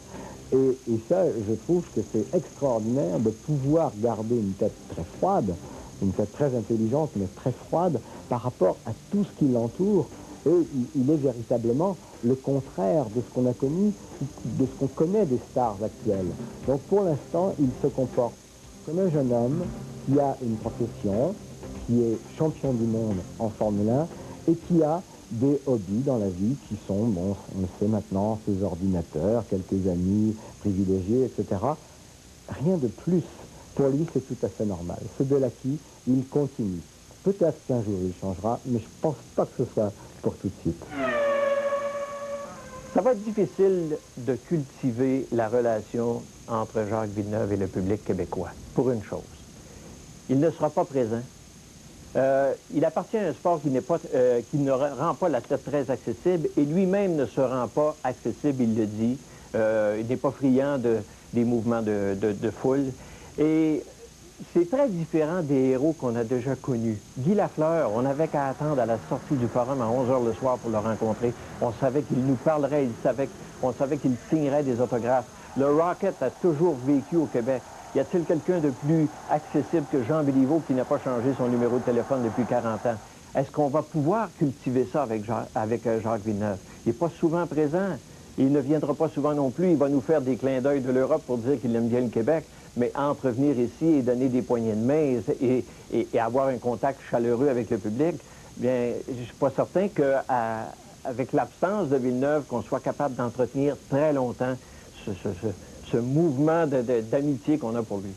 Et ça, je trouve que c'est extraordinaire de pouvoir garder une tête très froide, une tête très intelligente, mais très froide, par rapport à tout ce qui l'entoure. Et il est véritablement le contraire de ce qu'on a connu, de ce qu'on connaît des stars actuelles. Donc pour l'instant, il se comporte comme un jeune homme qui a une profession, qui est champion du monde en Formule 1 et qui a des hobbies dans la vie qui sont, bon, on le sait maintenant, ses ordinateurs, quelques amis privilégiés, etc. Rien de plus. Pour lui, c'est tout à fait normal. Ce de l'acquis, il continue. Peut-être qu'un jour il changera, mais je ne pense pas que ce soit pour tout de suite. Ça va être difficile de cultiver la relation entre Jacques Villeneuve et le public québécois, pour une chose. Il ne sera pas présent. Il appartient à un sport qui ne rend pas la tête très accessible et lui-même ne se rend pas accessible, il le dit. Il n'est pas friand des mouvements de foule. Et c'est très différent des héros qu'on a déjà connus. Guy Lafleur, on n'avait qu'à attendre à la sortie du forum à 11 h le soir pour le rencontrer. On savait qu'il nous parlerait, on savait qu'il signerait des autographes. Le Rocket a toujours vécu au Québec. Y a-t-il quelqu'un de plus accessible que Jean Béliveau qui n'a pas changé son numéro de téléphone depuis 40 ans? Est-ce qu'on va pouvoir cultiver ça avec Jacques Villeneuve? Il n'est pas souvent présent. Il ne viendra pas souvent non plus. Il va nous faire des clins d'œil de l'Europe pour dire qu'il aime bien le Québec. Mais entre venir ici et donner des poignées de main et avoir un contact chaleureux avec le public, bien, je ne suis pas certain qu'avec l'absence de Villeneuve, qu'on soit capable d'entretenir très longtemps ce mouvement d'amitié qu'on a pour lui.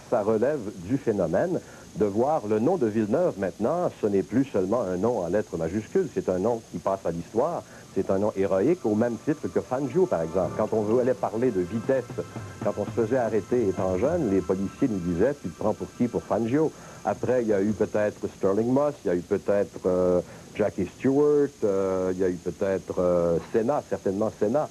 Ça relève du phénomène de voir le nom de Villeneuve maintenant, ce n'est plus seulement un nom en lettres majuscules, c'est un nom qui passe à l'histoire, c'est un nom héroïque au même titre que Fangio, par exemple. Quand on voulait parler de vitesse, quand on se faisait arrêter étant jeune, les policiers nous disaient « tu te prends pour qui? Pour Fangio ». Après, il y a eu peut-être Sterling Moss, il y a eu peut-être Jackie Stewart, il y a eu peut-être Senna, certainement Senna.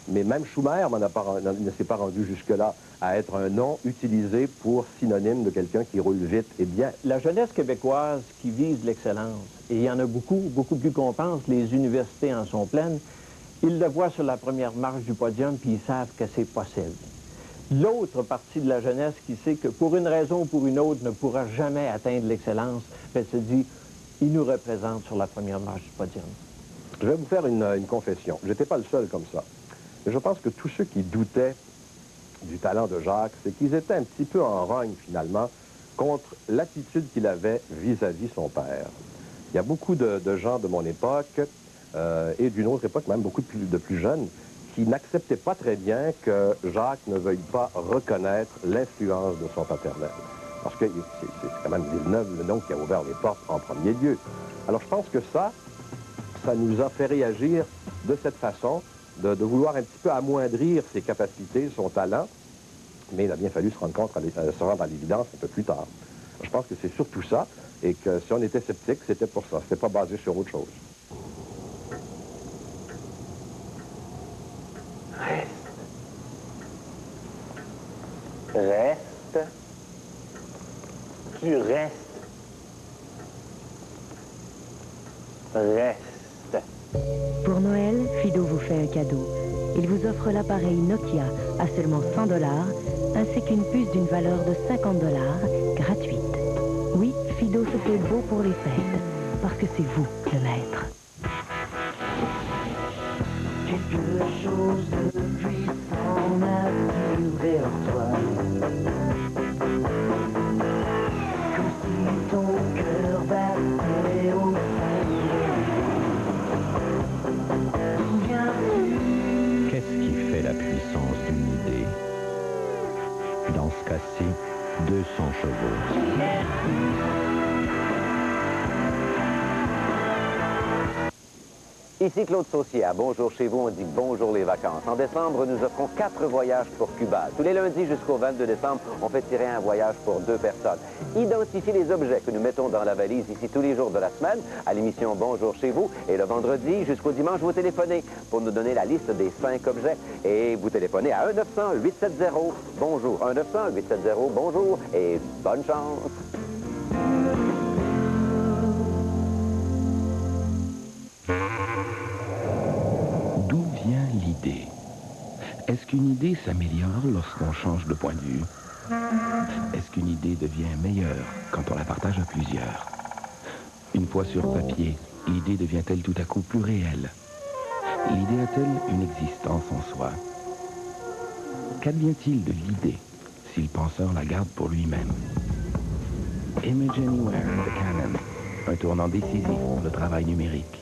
Mais même Schumacher ne s'est pas rendu jusque-là à être un nom utilisé pour synonyme de quelqu'un qui roule vite et bien. La jeunesse québécoise qui vise l'excellence, et il y en a beaucoup, beaucoup plus qu'on pense, les universités en sont pleines, ils le voient sur la première marche du podium, puis ils savent que c'est possible. L'autre partie de la jeunesse qui sait que pour une raison ou pour une autre ne pourra jamais atteindre l'excellence, elle se dit, il nous représente sur la première marche du podium. Je vais vous faire une confession. Je n'étais pas le seul comme ça. Mais je pense que tous ceux qui doutaient du talent de Jacques, c'est qu'ils étaient un petit peu en rogne, finalement, contre l'attitude qu'il avait vis-à-vis son père. Il y a beaucoup de gens de mon époque, et d'une autre époque, même beaucoup de plus jeunes, qui n'acceptaient pas très bien que Jacques ne veuille pas reconnaître l'influence de son paternel. Parce que c'est quand même Villeneuve, le nom qui a ouvert les portes en premier lieu. Alors je pense que ça nous a fait réagir de cette façon, de vouloir un petit peu amoindrir ses capacités, son talent, mais il a bien fallu se rendre à l'évidence un peu plus tard. Je pense que c'est surtout ça, et que si on était sceptique, c'était pour ça. C'était pas basé sur autre chose. Reste. Tu restes. Reste. Pour Noël, Fido vous fait un cadeau. Il vous offre l'appareil Nokia à seulement 100 $, ainsi qu'une puce d'une valeur de 50 $, gratuite. Oui, Fido se fait beau pour les fêtes, parce que c'est vous le maître. Quelque chose de puissant m'attire vers toi. Comme Ici Claude Saucier, à Bonjour chez vous, on dit bonjour les vacances. En décembre, nous offrons 4 voyages pour Cuba. Tous les lundis jusqu'au 22 décembre, on fait tirer un voyage pour 2 personnes. Identifiez les objets que nous mettons dans la valise ici tous les jours de la semaine à l'émission Bonjour chez vous. Et le vendredi jusqu'au dimanche, vous téléphonez pour nous donner la liste des 5 objets. Et vous téléphonez à 1-900-870-BONJOUR. 1-900-870-BONJOUR et bonne chance. D'où vient l'idée? Est-ce qu'une idée s'améliore lorsqu'on change de point de vue? Est-ce qu'une idée devient meilleure quand on la partage à plusieurs? Une fois sur papier, l'idée devient-elle tout à coup plus réelle? L'idée a-t-elle une existence en soi? Qu'advient-il de l'idée si le penseur la garde pour lui-même? Image Anywhere de Canon, un tournant décisif pour le travail numérique.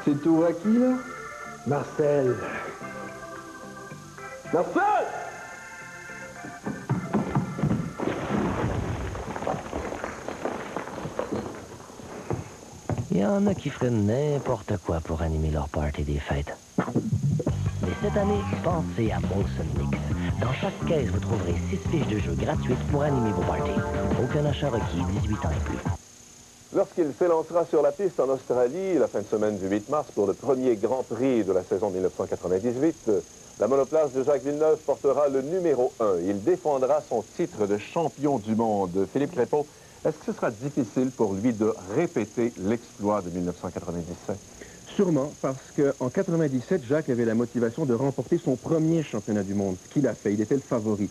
C'est tout à qui, là? Marcel. Marcel! Il y en a qui feraient n'importe quoi pour animer leur party des fêtes. Mais cette année, pensez à Molson Mix. Dans chaque caisse, vous trouverez 6 fiches de jeux gratuites pour animer vos parties. Aucun achat requis, 18 ans et plus. Lorsqu'il s'élancera sur la piste en Australie, la fin de semaine du 8 mars, pour le premier Grand Prix de la saison 1998, la monoplace de Jacques Villeneuve portera le numéro 1. Il défendra son titre de champion du monde. Philippe Crépeau, est-ce que ce sera difficile pour lui de répéter l'exploit de 1997? Sûrement, parce qu'en 97, Jacques avait la motivation de remporter son premier championnat du monde, ce qu'il a fait. Il était le favori.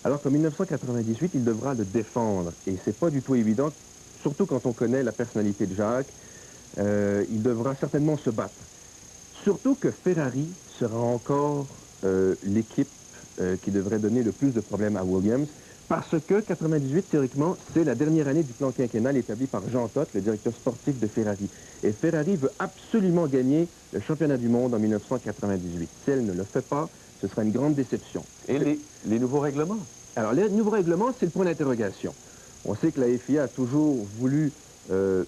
Alors qu'en 1998, il devra le défendre. Et c'est pas du tout évident, surtout quand on connaît la personnalité de Jacques. Il devra certainement se battre. Surtout que Ferrari sera encore l'équipe qui devrait donner le plus de problèmes à Williams, parce que 98, théoriquement, c'est la dernière année du plan quinquennal établi par Jean Todt, le directeur sportif de Ferrari. Et Ferrari veut absolument gagner le championnat du monde en 1998. Si elle ne le fait pas, ce sera une grande déception. Et les nouveaux règlements? Alors, les nouveaux règlements, c'est le point d'interrogation. On sait que la FIA a toujours voulu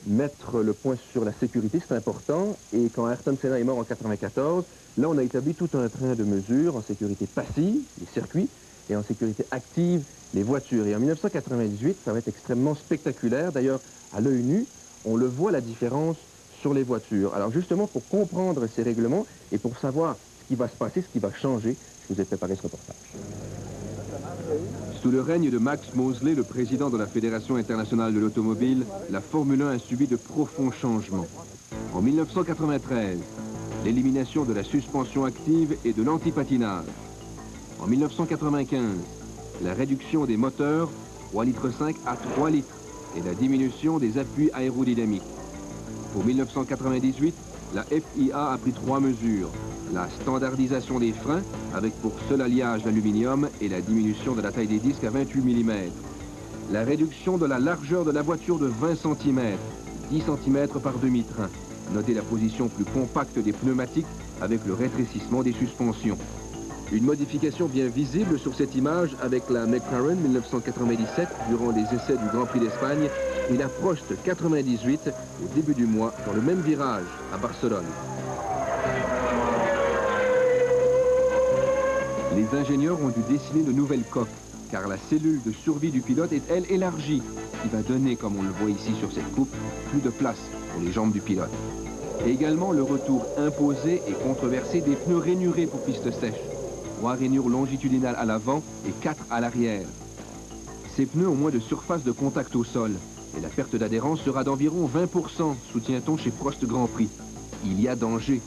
mettre le point sur la sécurité, c'est important. Et quand Ayrton Senna est mort en 94, là, on a établi tout un train de mesures en sécurité passive, les circuits, et en sécurité active, les voitures. Et en 1998, ça va être extrêmement spectaculaire. D'ailleurs, à l'œil nu, on le voit la différence sur les voitures. Alors justement, pour comprendre ces règlements et pour savoir ce qui va se passer, ce qui va changer, je vous ai préparé ce reportage. Sous le règne de Max Mosley, le président de la Fédération internationale de l'automobile, la Formule 1 a subi de profonds changements. En 1993, l'élimination de la suspension active et de l'antipatinage. En 1995, la réduction des moteurs 3,5 litres à 3 litres et la diminution des appuis aérodynamiques. Pour 1998, la FIA a pris 3 mesures. La standardisation des freins, avec pour seul alliage l'aluminium et la diminution de la taille des disques à 28 mm. La réduction de la largeur de la voiture de 20 cm, 10 cm par demi-train. Notez la position plus compacte des pneumatiques avec le rétrécissement des suspensions. Une modification bien visible sur cette image avec la McLaren 1997 durant les essais du Grand Prix d'Espagne et la Prost 98 au début du mois dans le même virage à Barcelone. Les ingénieurs ont dû dessiner de nouvelles coques car la cellule de survie du pilote est, elle, élargie, qui va donner, comme on le voit ici sur cette coupe, plus de place pour les jambes du pilote. Et également le retour imposé et controversé des pneus rainurés pour piste sèche. 3 rainures longitudinales à l'avant et 4 à l'arrière. Ces pneus ont moins de surface de contact au sol et la perte d'adhérence sera d'environ 20%, soutient-on chez Prost Grand Prix. Il y a danger.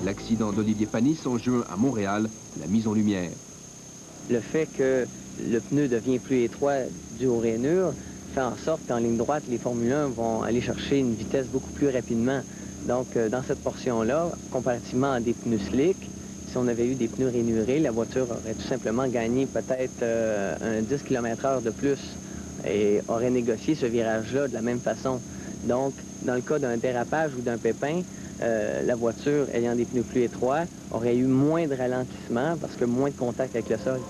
L'accident d'Olivier Panis en juin à Montréal l'a mise en lumière. Le fait que le pneu devient plus étroit dû aux rainures fait en sorte qu'en ligne droite, les Formule 1 vont aller chercher une vitesse beaucoup plus rapidement. Donc, dans cette portion-là, comparativement à des pneus slick, si on avait eu des pneus rainurés, la voiture aurait tout simplement gagné peut-être un 10 km/h de plus et aurait négocié ce virage-là de la même façon. Donc, dans le cas d'un dérapage ou d'un pépin, la voiture, ayant des pneus plus étroits, aurait eu moins de ralentissement parce que moins de contact avec le sol.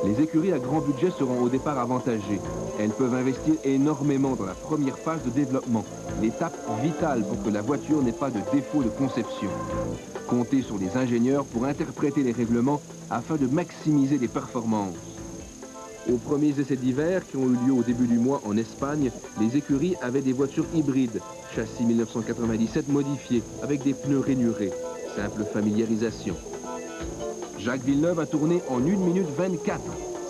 Les écuries à grand budget seront au départ avantagées. Elles peuvent investir énormément dans la première phase de développement, l'étape vitale pour que la voiture n'ait pas de défaut de conception. Comptez sur les ingénieurs pour interpréter les règlements afin de maximiser les performances. Aux premiers essais d'hiver qui ont eu lieu au début du mois en Espagne, les écuries avaient des voitures hybrides, châssis 1997 modifiés, avec des pneus rainurés. Simple familiarisation. Jacques Villeneuve a tourné en 1 minute 24,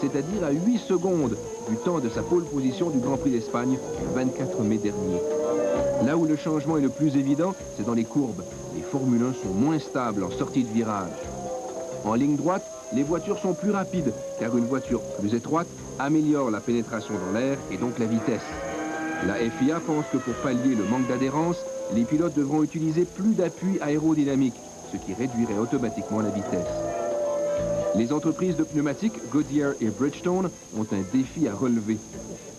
c'est-à-dire à 8 secondes du temps de sa pole position du Grand Prix d'Espagne le 24 mai dernier. Là où le changement est le plus évident, c'est dans les courbes. Les Formule 1 sont moins stables en sortie de virage. En ligne droite, les voitures sont plus rapides, car une voiture plus étroite améliore la pénétration dans l'air et donc la vitesse. La FIA pense que pour pallier le manque d'adhérence, les pilotes devront utiliser plus d'appui aérodynamique, ce qui réduirait automatiquement la vitesse. Les entreprises de pneumatiques, Goodyear et Bridgestone, ont un défi à relever.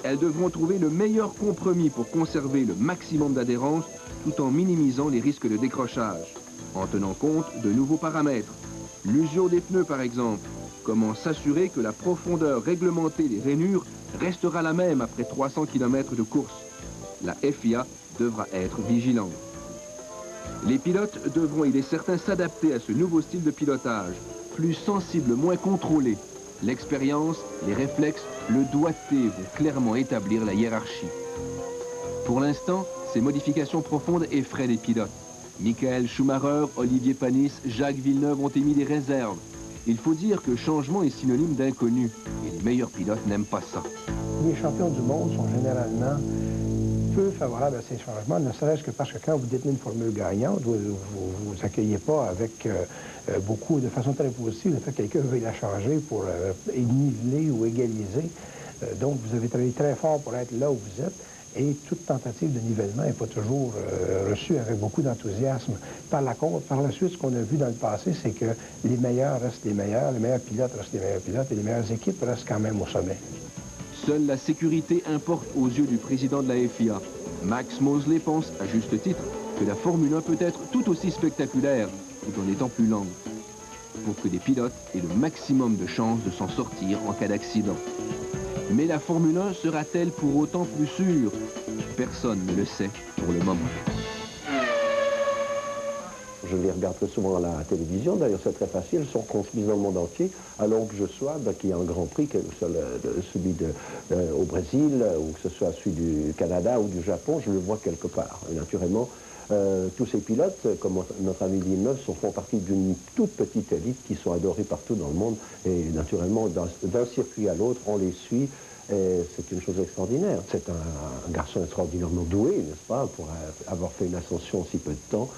Elles devront trouver le meilleur compromis pour conserver le maximum d'adhérence tout en minimisant les risques de décrochage, en tenant compte de nouveaux paramètres. L'usure des pneus, par exemple. Comment s'assurer que la profondeur réglementée des rainures restera la même après 300 km de course? La FIA devra être vigilante. Les pilotes devront, il est certain, s'adapter à ce nouveau style de pilotage, plus sensible, moins contrôlé. L'expérience, les réflexes, le doigté vont clairement établir la hiérarchie. Pour l'instant, ces modifications profondes effraient les pilotes. Michael Schumacher, Olivier Panis, Jacques Villeneuve ont émis des réserves. Il faut dire que changement est synonyme d'inconnu, et les meilleurs pilotes n'aiment pas ça. Les champions du monde sont généralement peu favorables à ces changements, ne serait-ce que parce que quand vous détenez une formule gagnante, vous accueillez pas avec beaucoup, de façon très positive, le fait que quelqu'un veuille la changer pour niveler ou égaliser. Donc, vous avez travaillé très fort pour être là où vous êtes. Et toute tentative de nivellement n'est pas toujours reçue avec beaucoup d'enthousiasme. Par la suite, ce qu'on a vu dans le passé, c'est que les meilleurs restent les meilleurs pilotes restent les meilleurs pilotes, et les meilleures équipes restent quand même au sommet. Seule la sécurité importe aux yeux du président de la FIA. Max Mosley pense, à juste titre, que la Formule 1 peut être tout aussi spectaculaire, tout en étant plus lente, pour que les pilotes aient le maximum de chances de s'en sortir en cas d'accident. Mais la Formule 1 sera-t-elle pour autant plus sûre? Personne ne le sait pour le moment. Je les regarde très souvent à la télévision, d'ailleurs c'est très facile, elles sont transmises dans le monde entier, alors que je sois, qu'il y ait un Grand Prix, que ce soit celui au Brésil, ou que ce soit celui du Canada ou du Japon, je le vois quelque part. Et naturellement, tous ces pilotes, comme notre ami Villeneuve, font partie d'une toute petite élite qui sont adorés partout dans le monde, et naturellement, d'un circuit à l'autre, on les suit. C'est une chose extraordinaire. C'est un garçon extraordinairement doué, n'est-ce pas, pour avoir fait une ascension en si peu de temps.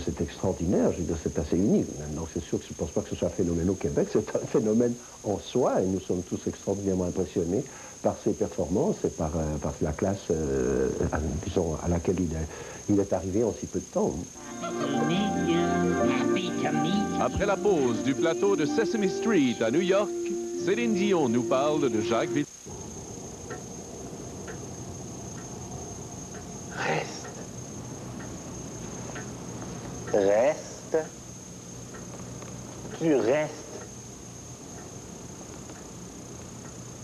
C'est extraordinaire, je veux dire, c'est assez unique. Donc c'est sûr que je ne pense pas que ce soit un phénomène au Québec, c'est un phénomène en soi, et nous sommes tous extraordinairement impressionnés par ses performances et par la classe, disons, à laquelle il est arrivé en si peu de temps. Après la pause du plateau de Sesame Street à New York, Céline Dion nous parle de Jacques Villeneuve. Reste. Tu restes.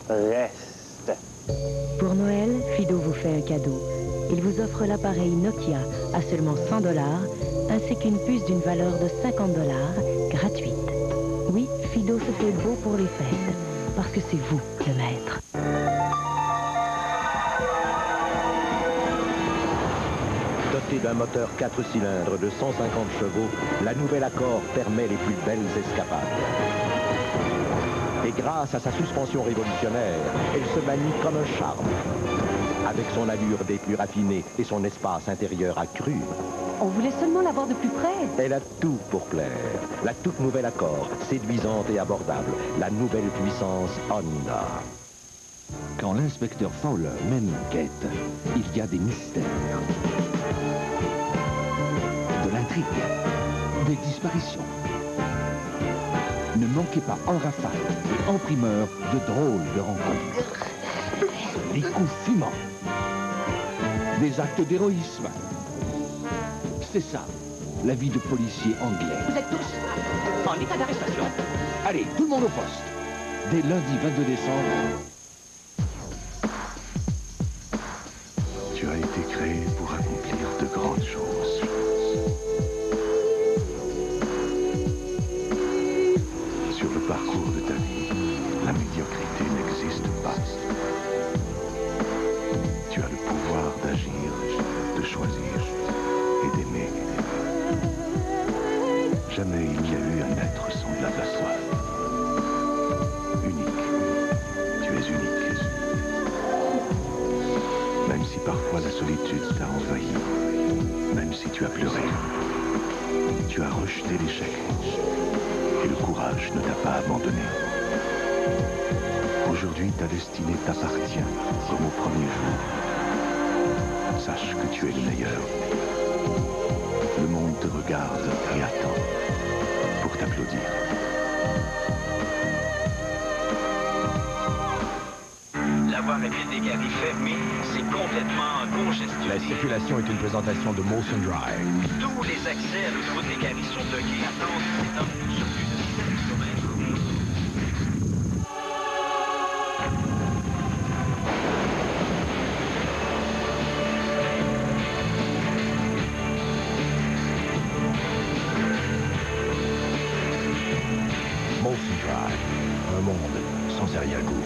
Reste. Pour Noël, Fido vous fait un cadeau. Il vous offre l'appareil Nokia à seulement 100 $, ainsi qu'une puce d'une valeur de 50 $, gratuite. Oui, Fido se fait beau pour les fêtes, parce que c'est vous le maître. Dotée d'un moteur 4 cylindres de 150 chevaux, la nouvelle Accord permet les plus belles escapades. Et grâce à sa suspension révolutionnaire, elle se manie comme un charme. Avec son allure des plus raffinés et son espace intérieur accru, on voulait seulement la voir de plus près. elle a tout pour plaire. La toute nouvelle Accord, séduisante et abordable. La nouvelle puissance Honda. Quand l'inspecteur Fowler mène une quête, il y a des mystères, de l'intrigue, des disparitions. Ne manquez pas en rafale et en primeur de drôles de rencontres. Des coups fumants, des actes d'héroïsme. C'est ça, la vie de policier anglais. Vous êtes tous en état d'arrestation. Allez, tout le monde au poste. Dès lundi 22 décembre, as été créé pour accomplir de grandes choses. Sur le parcours de ta vie, la médiocrité n'existe pas. Tu as le pouvoir d'agir, de choisir et d'aimer. Jamais il n'y a eu un être semblable à toi. Unique. Tu es unique. Même si parfois la solitude t'a envahi, même si tu as pleuré, tu as rejeté l'échec et le courage ne t'a pas abandonné. Aujourd'hui, ta destinée t'appartient comme au premier jour. Sache que tu es le meilleur. Le monde te regarde et attend pour t'applaudir. La voie rapide des gares est fermée, c'est complètement congestionné. La circulation est une présentation de Molson Drive. Tous les accès à l'autoroute des Garies sont bloqués. Attends, sur plus de 7 km. Molson Drive, un monde sans arrière-goût.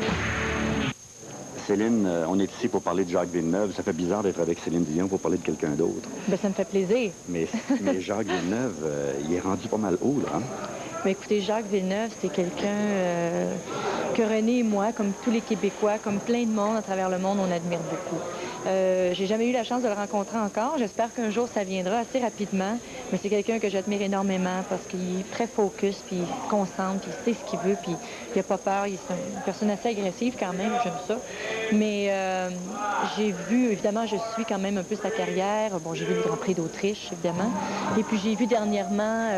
Céline, on est ici pour parler de Jacques Villeneuve. Ça fait bizarre d'être avec Céline Dion pour parler de quelqu'un d'autre. Ben, ça me fait plaisir. Mais Jacques Villeneuve, il est rendu pas mal haut, là. Hein? Ben, écoutez, Jacques Villeneuve, c'est quelqu'un que René et moi, comme tous les Québécois, comme plein de monde à travers le monde, on admire beaucoup. J'ai jamais eu la chance de le rencontrer encore. J'espère qu'un jour, ça viendra assez rapidement. Mais c'est quelqu'un que j'admire énormément parce qu'il est très focus, puis il se concentre, puis il sait ce qu'il veut, puis il n'a pas peur. Il est une personne assez agressive quand même, j'aime ça. Mais j'ai vu, évidemment, je suis quand même un peu sa carrière. Bon, j'ai vu le Grand Prix d'Autriche, évidemment. Et puis j'ai vu dernièrement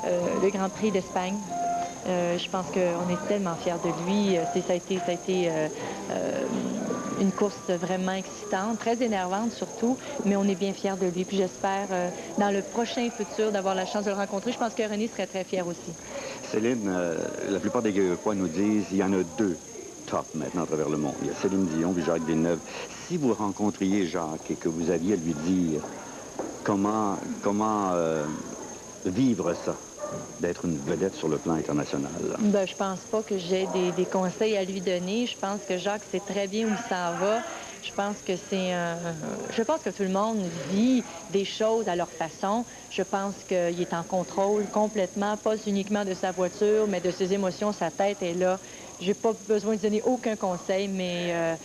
le Grand Prix d'Espagne. Je pense qu'on est tellement fiers de lui. Ça a été une course vraiment excitante, très énervante surtout, mais on est bien fiers de lui. Puis j'espère, dans le prochain futur, d'avoir la chance de le rencontrer. Je pense que René serait très fier aussi. Céline, la plupart des Québécois nous disent qu'il y en a deux top maintenant à travers le monde. Il y a Céline Dion et Jacques Villeneuve. Si vous rencontriez Jacques et que vous aviez à lui dire comment vivre ça, d'être une vedette sur le plan international? Ben, je pense pas que j'ai des conseils à lui donner. Je pense que Jacques sait très bien où il s'en va. Je pense que tout le monde vit des choses à leur façon. Je pense qu'il est en contrôle complètement, pas uniquement de sa voiture, mais de ses émotions. Sa tête est là. J'ai pas besoin de donner aucun conseil, mais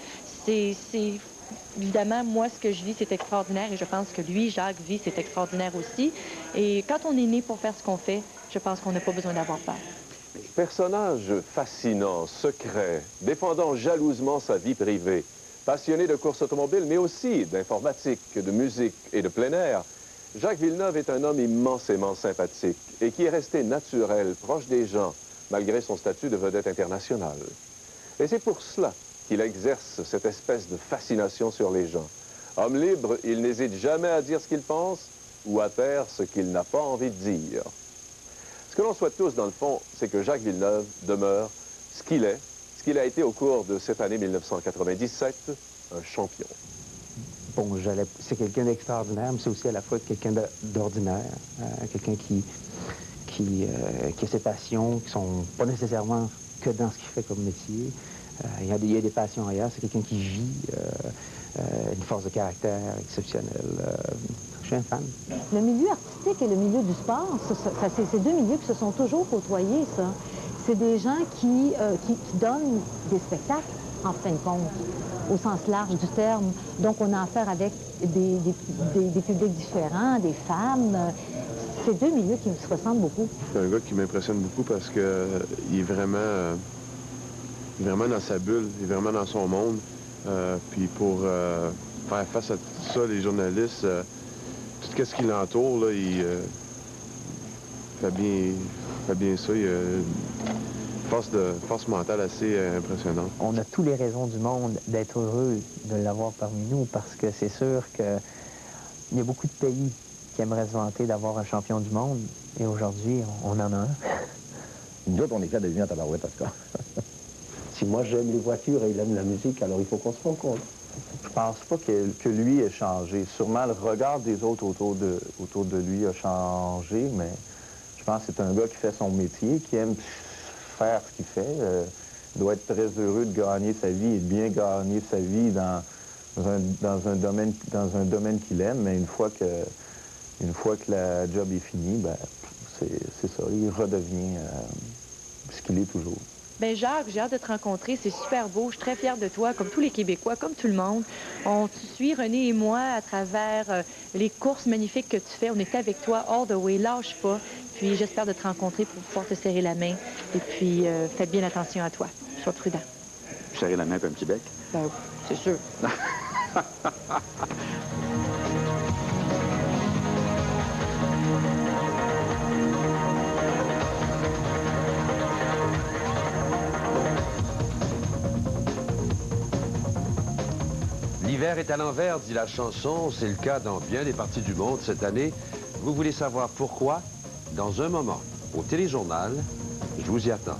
évidemment, moi, ce que je vis, c'est extraordinaire et je pense que lui, Jacques, vit, c'est extraordinaire aussi. Et quand on est né pour faire ce qu'on fait, je pense qu'on n'a pas besoin d'avoir peur. Personnage fascinant, secret, défendant jalousement sa vie privée, passionné de course automobile, mais aussi d'informatique, de musique et de plein air, Jacques Villeneuve est un homme immensément sympathique et qui est resté naturel, proche des gens, malgré son statut de vedette internationale. Et c'est pour cela qu'il exerce cette espèce de fascination sur les gens. Homme libre, il n'hésite jamais à dire ce qu'il pense ou à taire ce qu'il n'a pas envie de dire. Ce que l'on souhaite tous, dans le fond, c'est que Jacques Villeneuve demeure ce qu'il a été au cours de cette année 1997, un champion. Bon, c'est quelqu'un d'extraordinaire, mais c'est aussi à la fois quelqu'un d'ordinaire, quelqu'un qui a ses passions, qui sont pas nécessairement que dans ce qu'il fait comme métier. Il y a des passions ailleurs. C'est quelqu'un qui vit, une force de caractère exceptionnelle. Je suis un fan. Le milieu artistique et le milieu du sport, c'est deux milieux qui se sont toujours côtoyés, ça. C'est des gens qui donnent des spectacles, en fin de compte, au sens large du terme. Donc, on a affaire avec des publics différents, des femmes. C'est deux milieux qui se ressemblent beaucoup. C'est un gars qui m'impressionne beaucoup parce qu'il est vraiment dans sa bulle, il est vraiment dans son monde. Puis pour faire face à tout ça, les journalistes, tout ce qui l'entoure, là, il fait bien ça. Il a une force mentale assez impressionnante. On a tous les raisons du monde d'être heureux de l'avoir parmi nous parce que c'est sûr qu'il y a beaucoup de pays qui aimeraient se vanter d'avoir un champion du monde. Et aujourd'hui, on en a un. Nous autres, on est fiers de lui en tabarouette, en tout cas. Si moi j'aime les voitures et il aime la musique, alors il faut qu'on se rencontre. je pense pas que lui ait changé. Sûrement, le regard des autres autour de lui a changé, mais je pense que c'est un gars qui fait son métier, qui aime faire ce qu'il fait. Il doit être très heureux de gagner sa vie et de bien gagner sa vie dans un domaine qu'il aime, mais une fois que la job est finie, ben, c'est ça, il redevient ce qu'il est toujours. Bien, Jacques, j'ai hâte de te rencontrer. C'est super beau. Je suis très fière de toi, comme tous les Québécois, comme tout le monde. On te suit, René et moi, à travers les courses magnifiques que tu fais. On est avec toi all the way. Lâche pas. Puis j'espère de te rencontrer pour pouvoir te serrer la main. Et puis, fais bien attention à toi. Sois prudent. Serrer la main avec un petit bec? Ben, c'est sûr. L'hiver est à l'envers, dit la chanson. C'est le cas dans bien des parties du monde cette année. Vous voulez savoir pourquoi? Dans un moment, au téléjournal, je vous y attends.